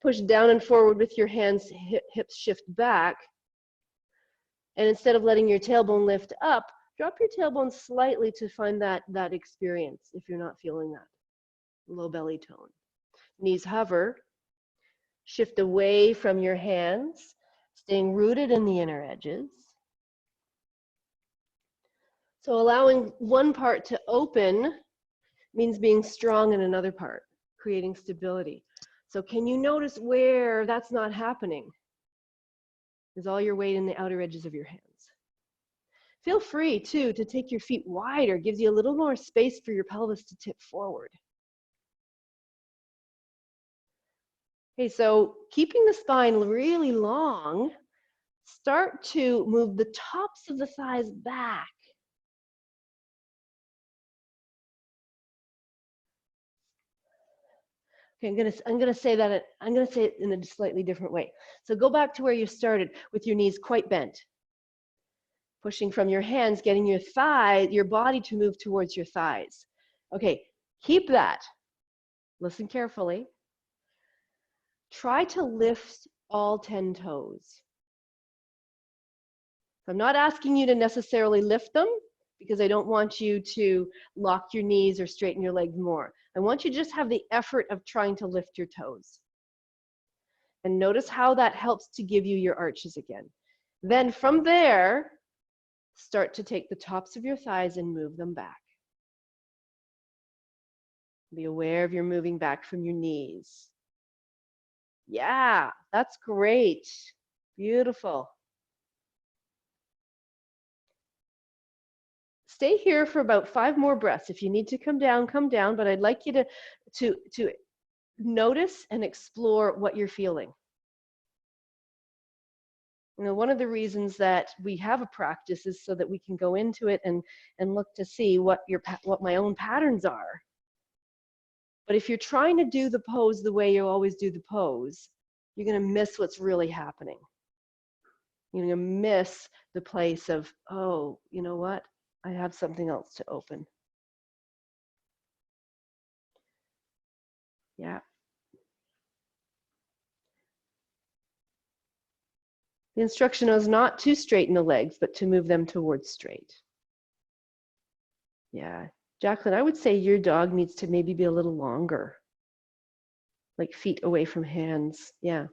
Push down and forward with your hands, hips shift back. And instead of letting your tailbone lift up, drop your tailbone slightly to find that experience if you're not feeling that. Low belly tone. Knees hover. Shift away from your hands, staying rooted in the inner edges. So allowing one part to open means being strong in another part, creating stability. So can you notice where that's not happening? Is all your weight in the outer edges of your hands. Feel free too to take your feet wider, gives you a little more space for your pelvis to tip forward. Okay, so keeping the spine really long, start to move the tops of the thighs back. Okay, I'm gonna say it in a slightly different way. So go back to where you started with your knees quite bent. Pushing from your hands, getting your body to move towards your thighs. Okay, keep that. Listen carefully. Try to lift all 10 toes. I'm not asking you to necessarily lift them because I don't want you to lock your knees or straighten your legs more. I want you to just have the effort of trying to lift your toes. And notice how that helps to give you your arches again. Then from there, start to take the tops of your thighs and move them back. Be aware of your moving back from your knees. Yeah, that's great. Beautiful. Stay here for about 5 more breaths. If you need to come down, but I'd like you to notice and explore what you're feeling. You know, one of the reasons that we have a practice is so that we can go into it and look to see what my own patterns are. But if you're trying to do the pose the way you always do the pose, you're going to miss what's really happening. You're going to miss the place of, oh, you know what? I have something else to open. Yeah. The instruction is not to straighten the legs, but to move them towards straight. Yeah. Jacqueline, I would say your dog needs to maybe be a little longer. Like feet away from hands. Yeah.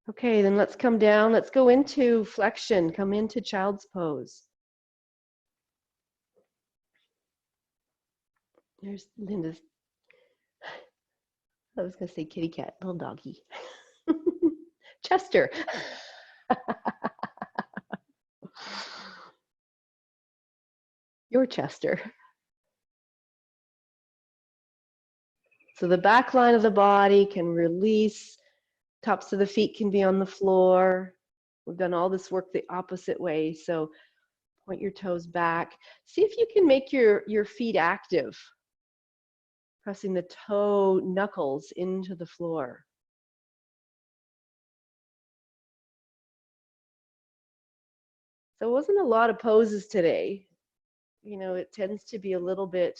Okay, then let's come down. Let's go into flexion. Come into child's pose. There's Linda's. I was going to say kitty cat, little doggy. Chester. Your Chester. So the back line of the body can release. Tops of the feet can be on the floor. We've done all this work the opposite way. So point your toes back. See if you can make your feet active. Pressing the toe knuckles into the floor. So it wasn't a lot of poses today. You know, it tends to be a little bit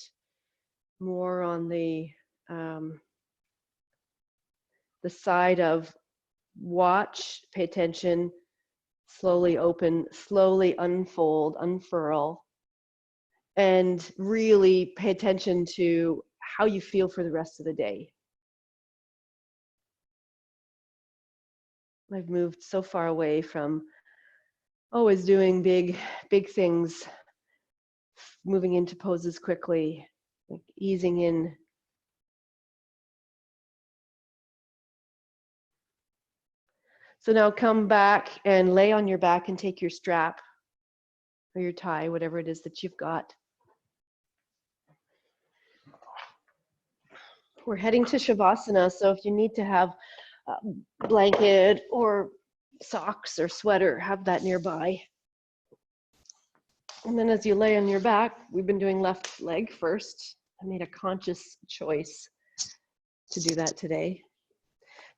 more on the side of watch, pay attention, slowly open, slowly unfold, unfurl, and really pay attention to how you feel for the rest of the day. I've moved so far away from always doing big things, moving into poses quickly, like easing in. So now come back and lay on your back and take your strap or your tie, whatever it is that you've got. We're heading to Shavasana, so if you need to have a blanket or socks or sweater, have that nearby. And then as you lay on your back, we've been doing left leg first. I made a conscious choice to do that today.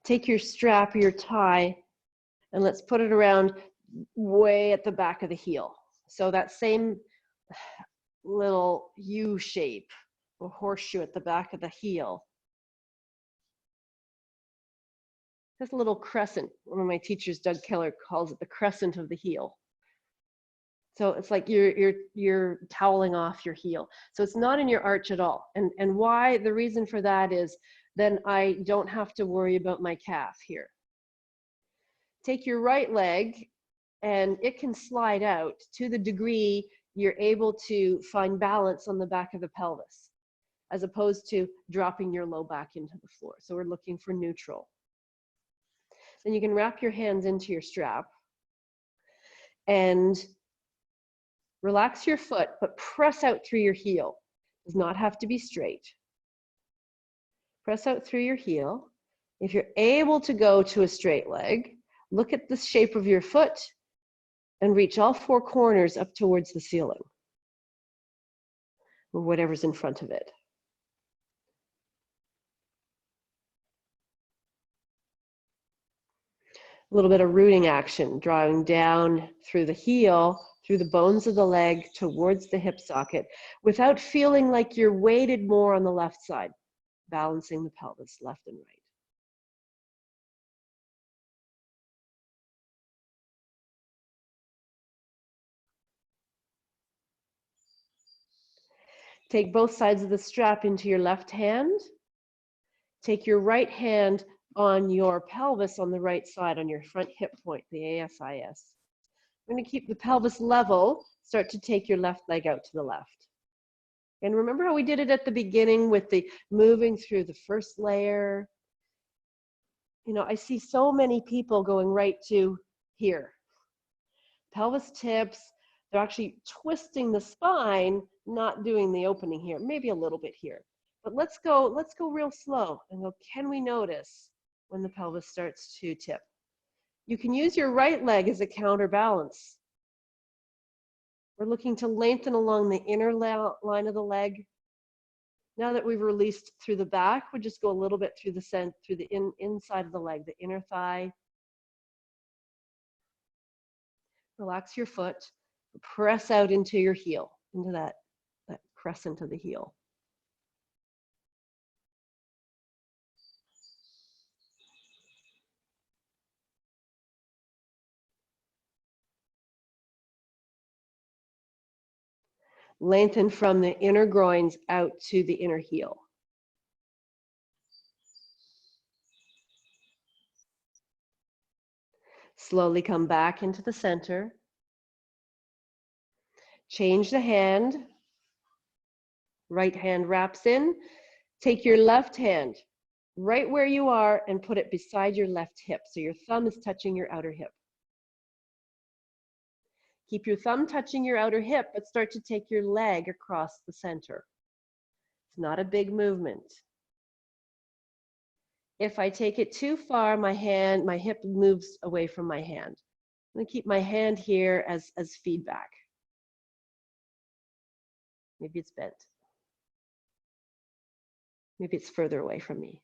Take your strap or your tie and let's put it around way at the back of the heel. So that same little U shape or horseshoe at the back of the heel. Just a little crescent. One of my teachers, Doug Keller, calls it the crescent of the heel. So it's like you're toweling off your heel. So it's not in your arch at all. And why? The reason for that is then I don't have to worry about my calf here. Take your right leg and it can slide out to the degree you're able to find balance on the back of the pelvis, as opposed to dropping your low back into the floor. So we're looking for neutral. Then you can wrap your hands into your strap and relax your foot, but press out through your heel. Does not have to be straight. Press out through your heel. If you're able to go to a straight leg, look at the shape of your foot and reach all four corners up towards the ceiling or whatever's in front of it. A little bit of rooting action, drawing down through the heel, through the bones of the leg towards the hip socket without feeling like you're weighted more on the left side, balancing the pelvis left and right. Take both sides of the strap into your left hand. Take your right hand on your pelvis on the right side, on your front hip point, the ASIS. I'm going to keep the pelvis level. Start to take your left leg out to the left. And remember how we did it at the beginning with the moving through the first layer? You know, I see so many people going right to here. Pelvis tips, they're actually twisting the spine, not doing the opening here, maybe a little bit here. But let's go real slow and go, can we notice when the pelvis starts to tip? You can use your right leg as a counterbalance. We're looking to lengthen along the inner line of the leg. Now that we've released through the back, we'll just go a little bit through the inside of the leg, the inner thigh. Relax your foot, press out into your heel, into that crescent of the heel. Lengthen from the inner groins out to the inner heel. Slowly come back into the center. Change the hand. Right hand wraps in. Take your left hand right where you are and put it beside your left hip. So your thumb is touching your outer hip. Keep your thumb touching your outer hip, but start to take your leg across the center. It's not a big movement. If I take it too far, my hip moves away from my hand. I'm going to keep my hand here as feedback. Maybe it's bent. Maybe it's further away from me.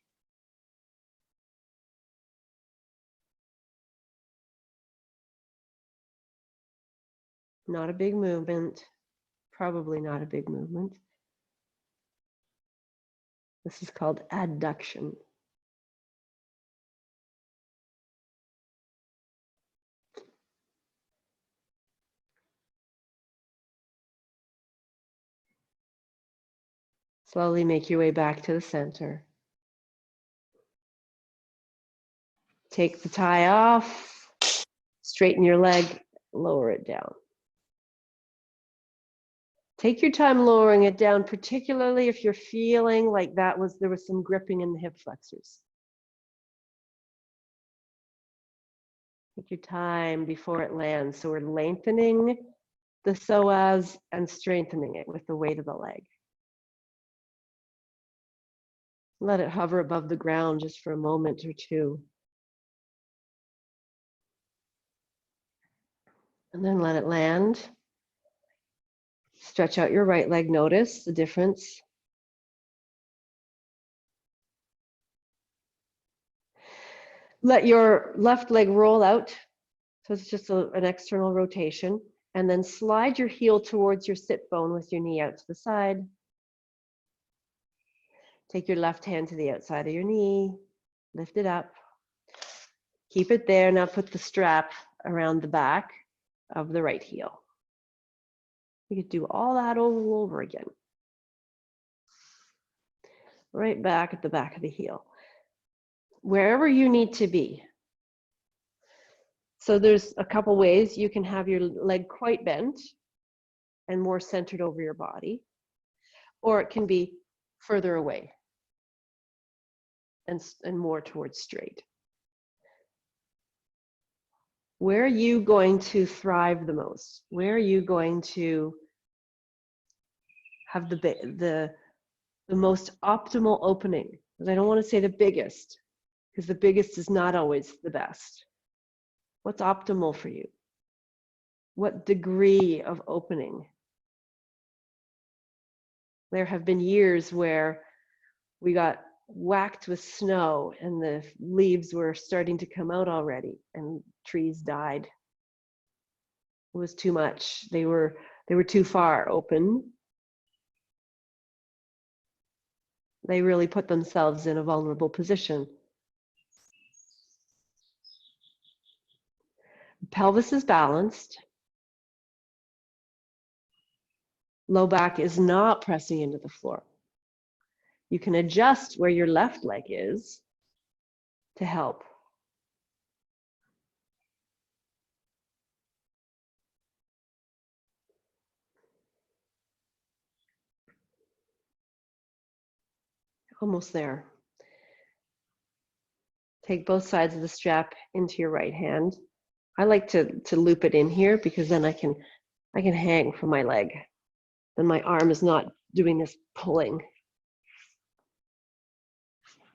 Not a big movement. Probably not a big movement. This is called adduction. Slowly make your way back to the center. Take the tie off, straighten your leg, lower it down. Take your time lowering it down, particularly if you're feeling like there was some gripping in the hip flexors. Take your time before it lands. So we're lengthening the psoas and strengthening it with the weight of the leg. Let it hover above the ground just for a moment or two. And then let it land. Stretch out your right leg. Notice the difference. Let your left leg roll out. So it's just an external rotation. And then slide your heel towards your sit bone with your knee out to the side. Take your left hand to the outside of your knee. Lift it up. Keep it there. Now put the strap around the back of the right heel. You could do all that all over again. Right back at the back of the heel. Wherever you need to be. So there's a couple ways you can have your leg quite bent and more centered over your body, or it can be further away and more towards straight. Where are you going to thrive the most? Where are you going to have the most optimal opening? Because I don't want to say the biggest, because the biggest is not always the best. What's optimal for you? What degree of opening? There have been years where we got whacked with snow and the leaves were starting to come out already and trees died. It was too much. They were too far open. They really put themselves in a vulnerable position. Pelvis is balanced. Low back is not pressing into the floor. You can adjust where your left leg is to help. Almost there. Take both sides of the strap into your right hand. I like to loop it in here because then I can hang from my leg. Then my arm is not doing this pulling.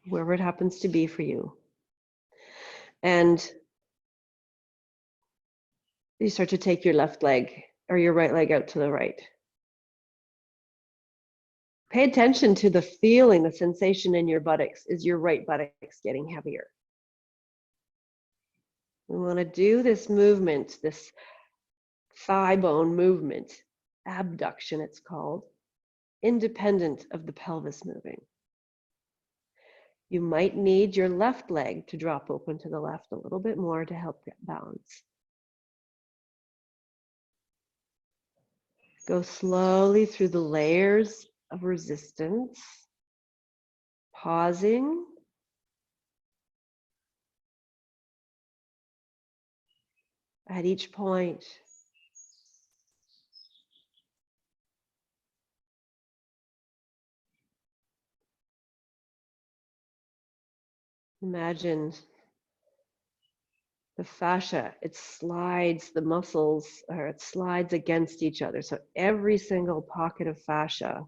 Wherever it happens to be for you. And you start to take your left leg or your right leg out to the right. Pay attention to the feeling, the sensation in your buttocks. Is your right buttocks getting heavier? We want to do this movement, this thigh bone movement, abduction it's called, independent of the pelvis moving. You might need your left leg to drop open to the left a little bit more to help get balance. Go slowly through the layers of resistance, pausing. at each point. Imagine the fascia, it slides the muscles, or it slides against each other. So every single pocket of fascia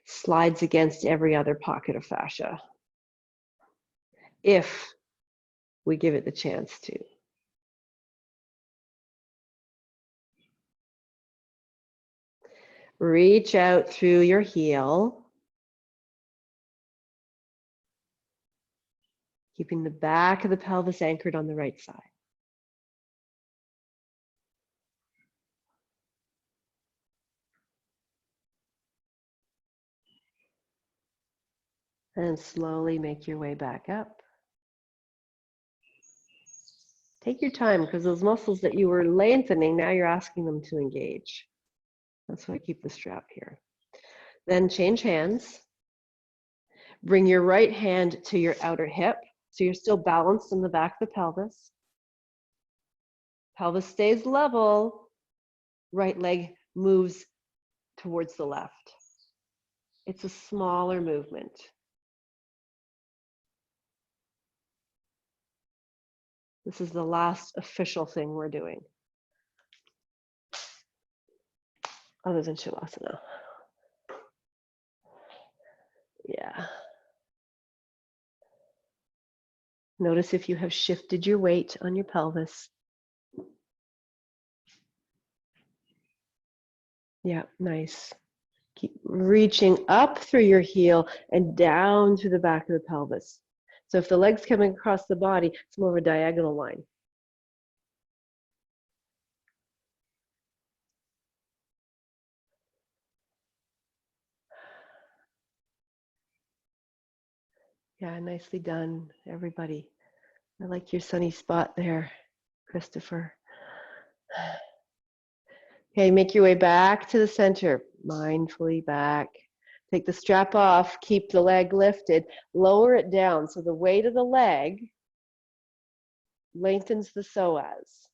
slides against every other pocket of fascia, if we give it the chance to. Reach out through your heel, keeping the back of the pelvis anchored on the right side. And slowly make your way back up. Take your time, because those muscles that you were lengthening, now you're asking them to engage. That's why I keep the strap here. Then change hands. Bring your right hand to your outer hip. So you're still balanced in the back of the pelvis. Pelvis stays level. Right leg moves towards the left. It's a smaller movement. This is the last official thing we're doing, other than Shavasana. Yeah. Notice if you have shifted your weight on your pelvis. Yeah, nice. Keep reaching up through your heel and down through the back of the pelvis. So if the leg's coming across the body, it's more of a diagonal line. Yeah, nicely done, everybody. I like your sunny spot there, Christopher. Okay, make your way back to the center, mindfully back. Take the strap off, keep the leg lifted, lower it down so the weight of the leg lengthens the psoas.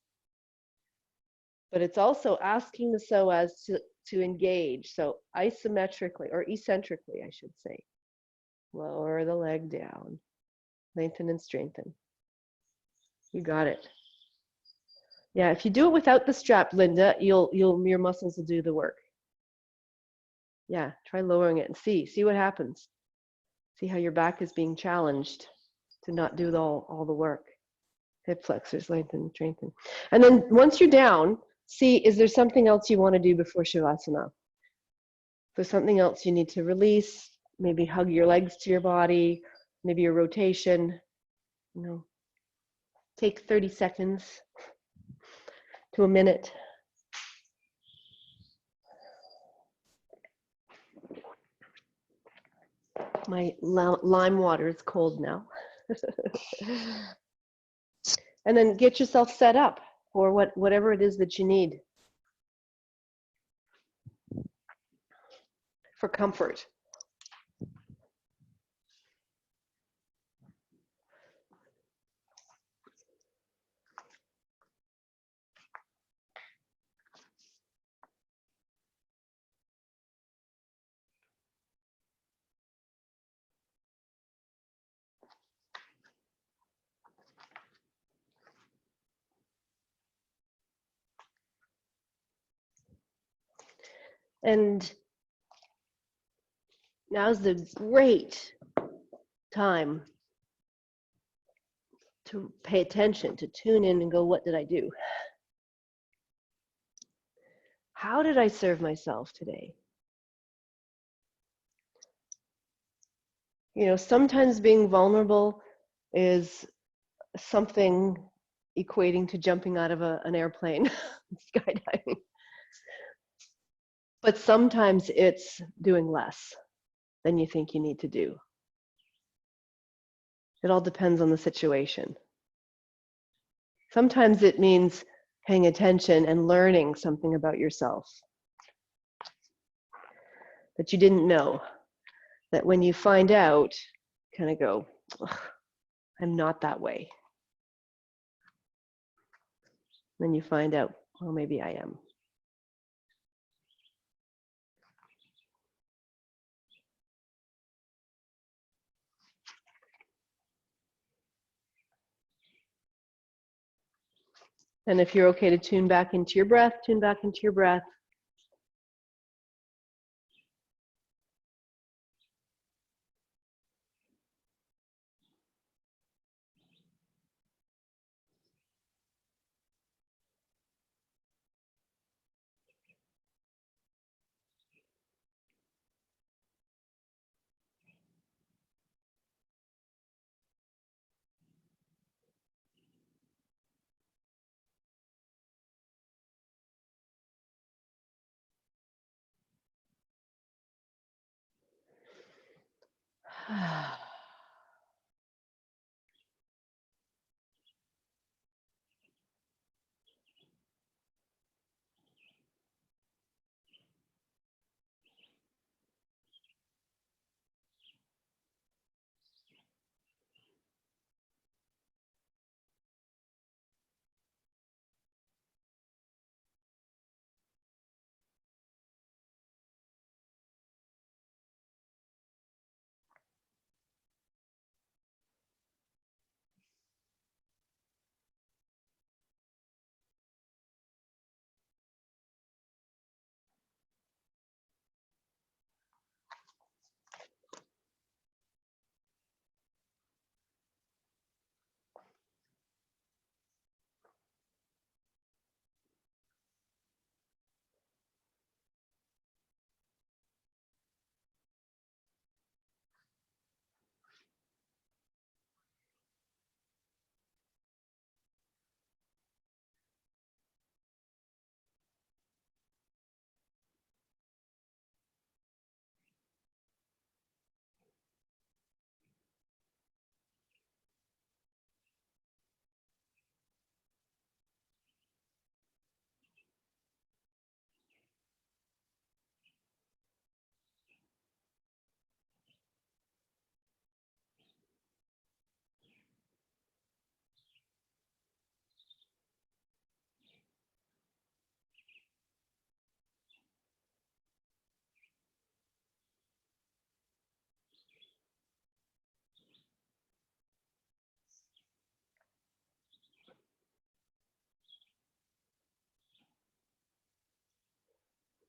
But it's also asking the psoas to engage, so isometrically, or eccentrically, I should say. Lower the leg down, lengthen and strengthen. You got it. Yeah, if you do it without the strap, Linda, your muscles will do the work. Yeah, try lowering it and see what happens. See how your back is being challenged to not do all the work. Hip flexors, lengthen, strengthen. And then once you're down, see, is there something else you want to do before Shavasana? If there's something else you need to release, maybe hug your legs to your body, maybe a rotation, you know, take 30 seconds to a minute. My lime water is cold now. And then get yourself set up for whatever it is that you need for comfort. And now's the great time to pay attention, to tune in and go, what did I do? How did I serve myself today? You know, sometimes being vulnerable is something equating to jumping out of an airplane, skydiving. But sometimes it's doing less than you think you need to do. It all depends on the situation. Sometimes it means paying attention and learning something about yourself that you didn't know. That when you find out, kind of go, I'm not that way. Then you find out, well, maybe I am. And if you're okay to tune back into your breath, tune back into your breath.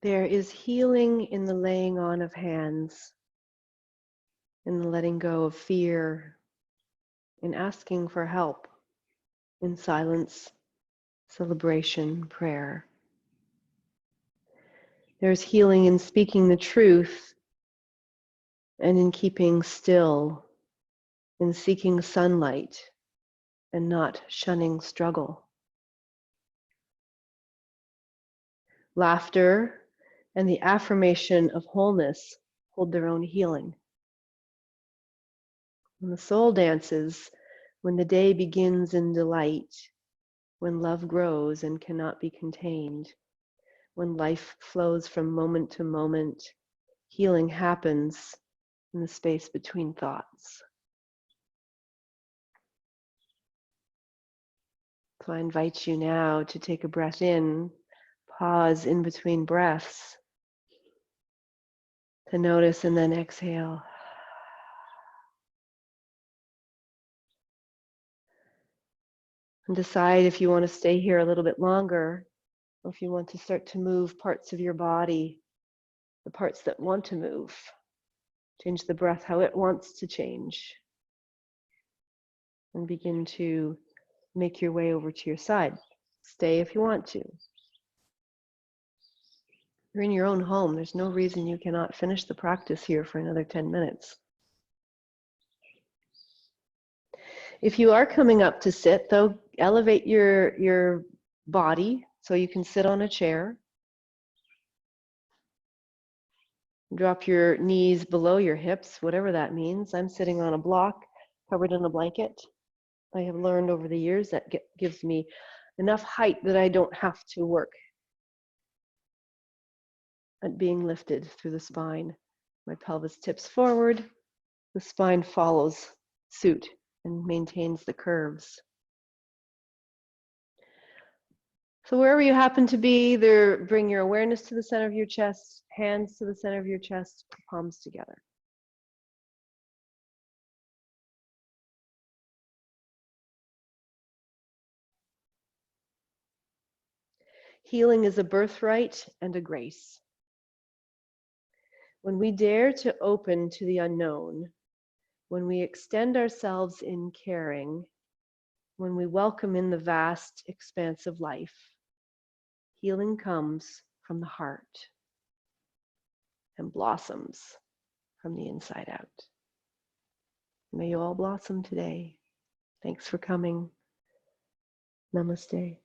There is healing in the laying on of hands, in the letting go of fear, in asking for help, in silence, celebration, prayer. There's healing in speaking the truth and in keeping still, in seeking sunlight and not shunning struggle. Laughter and the affirmation of wholeness hold their own healing. When the soul dances, when the day begins in delight, when love grows and cannot be contained, when life flows from moment to moment, healing happens in the space between thoughts. So I invite you now to take a breath in, pause in between breaths, to notice and then exhale. And decide if you want to stay here a little bit longer, or if you want to start to move parts of your body, the parts that want to move. Change the breath how it wants to change. And begin to make your way over to your side. Stay if you want to. You're in your own home. There's no reason you cannot finish the practice here for another 10 minutes. If you are coming up to sit, though, elevate your body so you can sit on a chair. Drop your knees below your hips, whatever that means. I'm sitting on a block covered in a blanket. I have learned over the years that gives me enough height that I don't have to work at being lifted through the spine. My pelvis tips forward, the spine follows suit and maintains the curves. So wherever you happen to be, either bring your awareness to the center of your chest, hands to the center of your chest, palms together. Healing is a birthright and a grace. When we dare to open to the unknown, when we extend ourselves in caring, when we welcome in the vast expanse of life, healing comes from the heart and blossoms from the inside out. May you all blossom today. Thanks for coming. Namaste.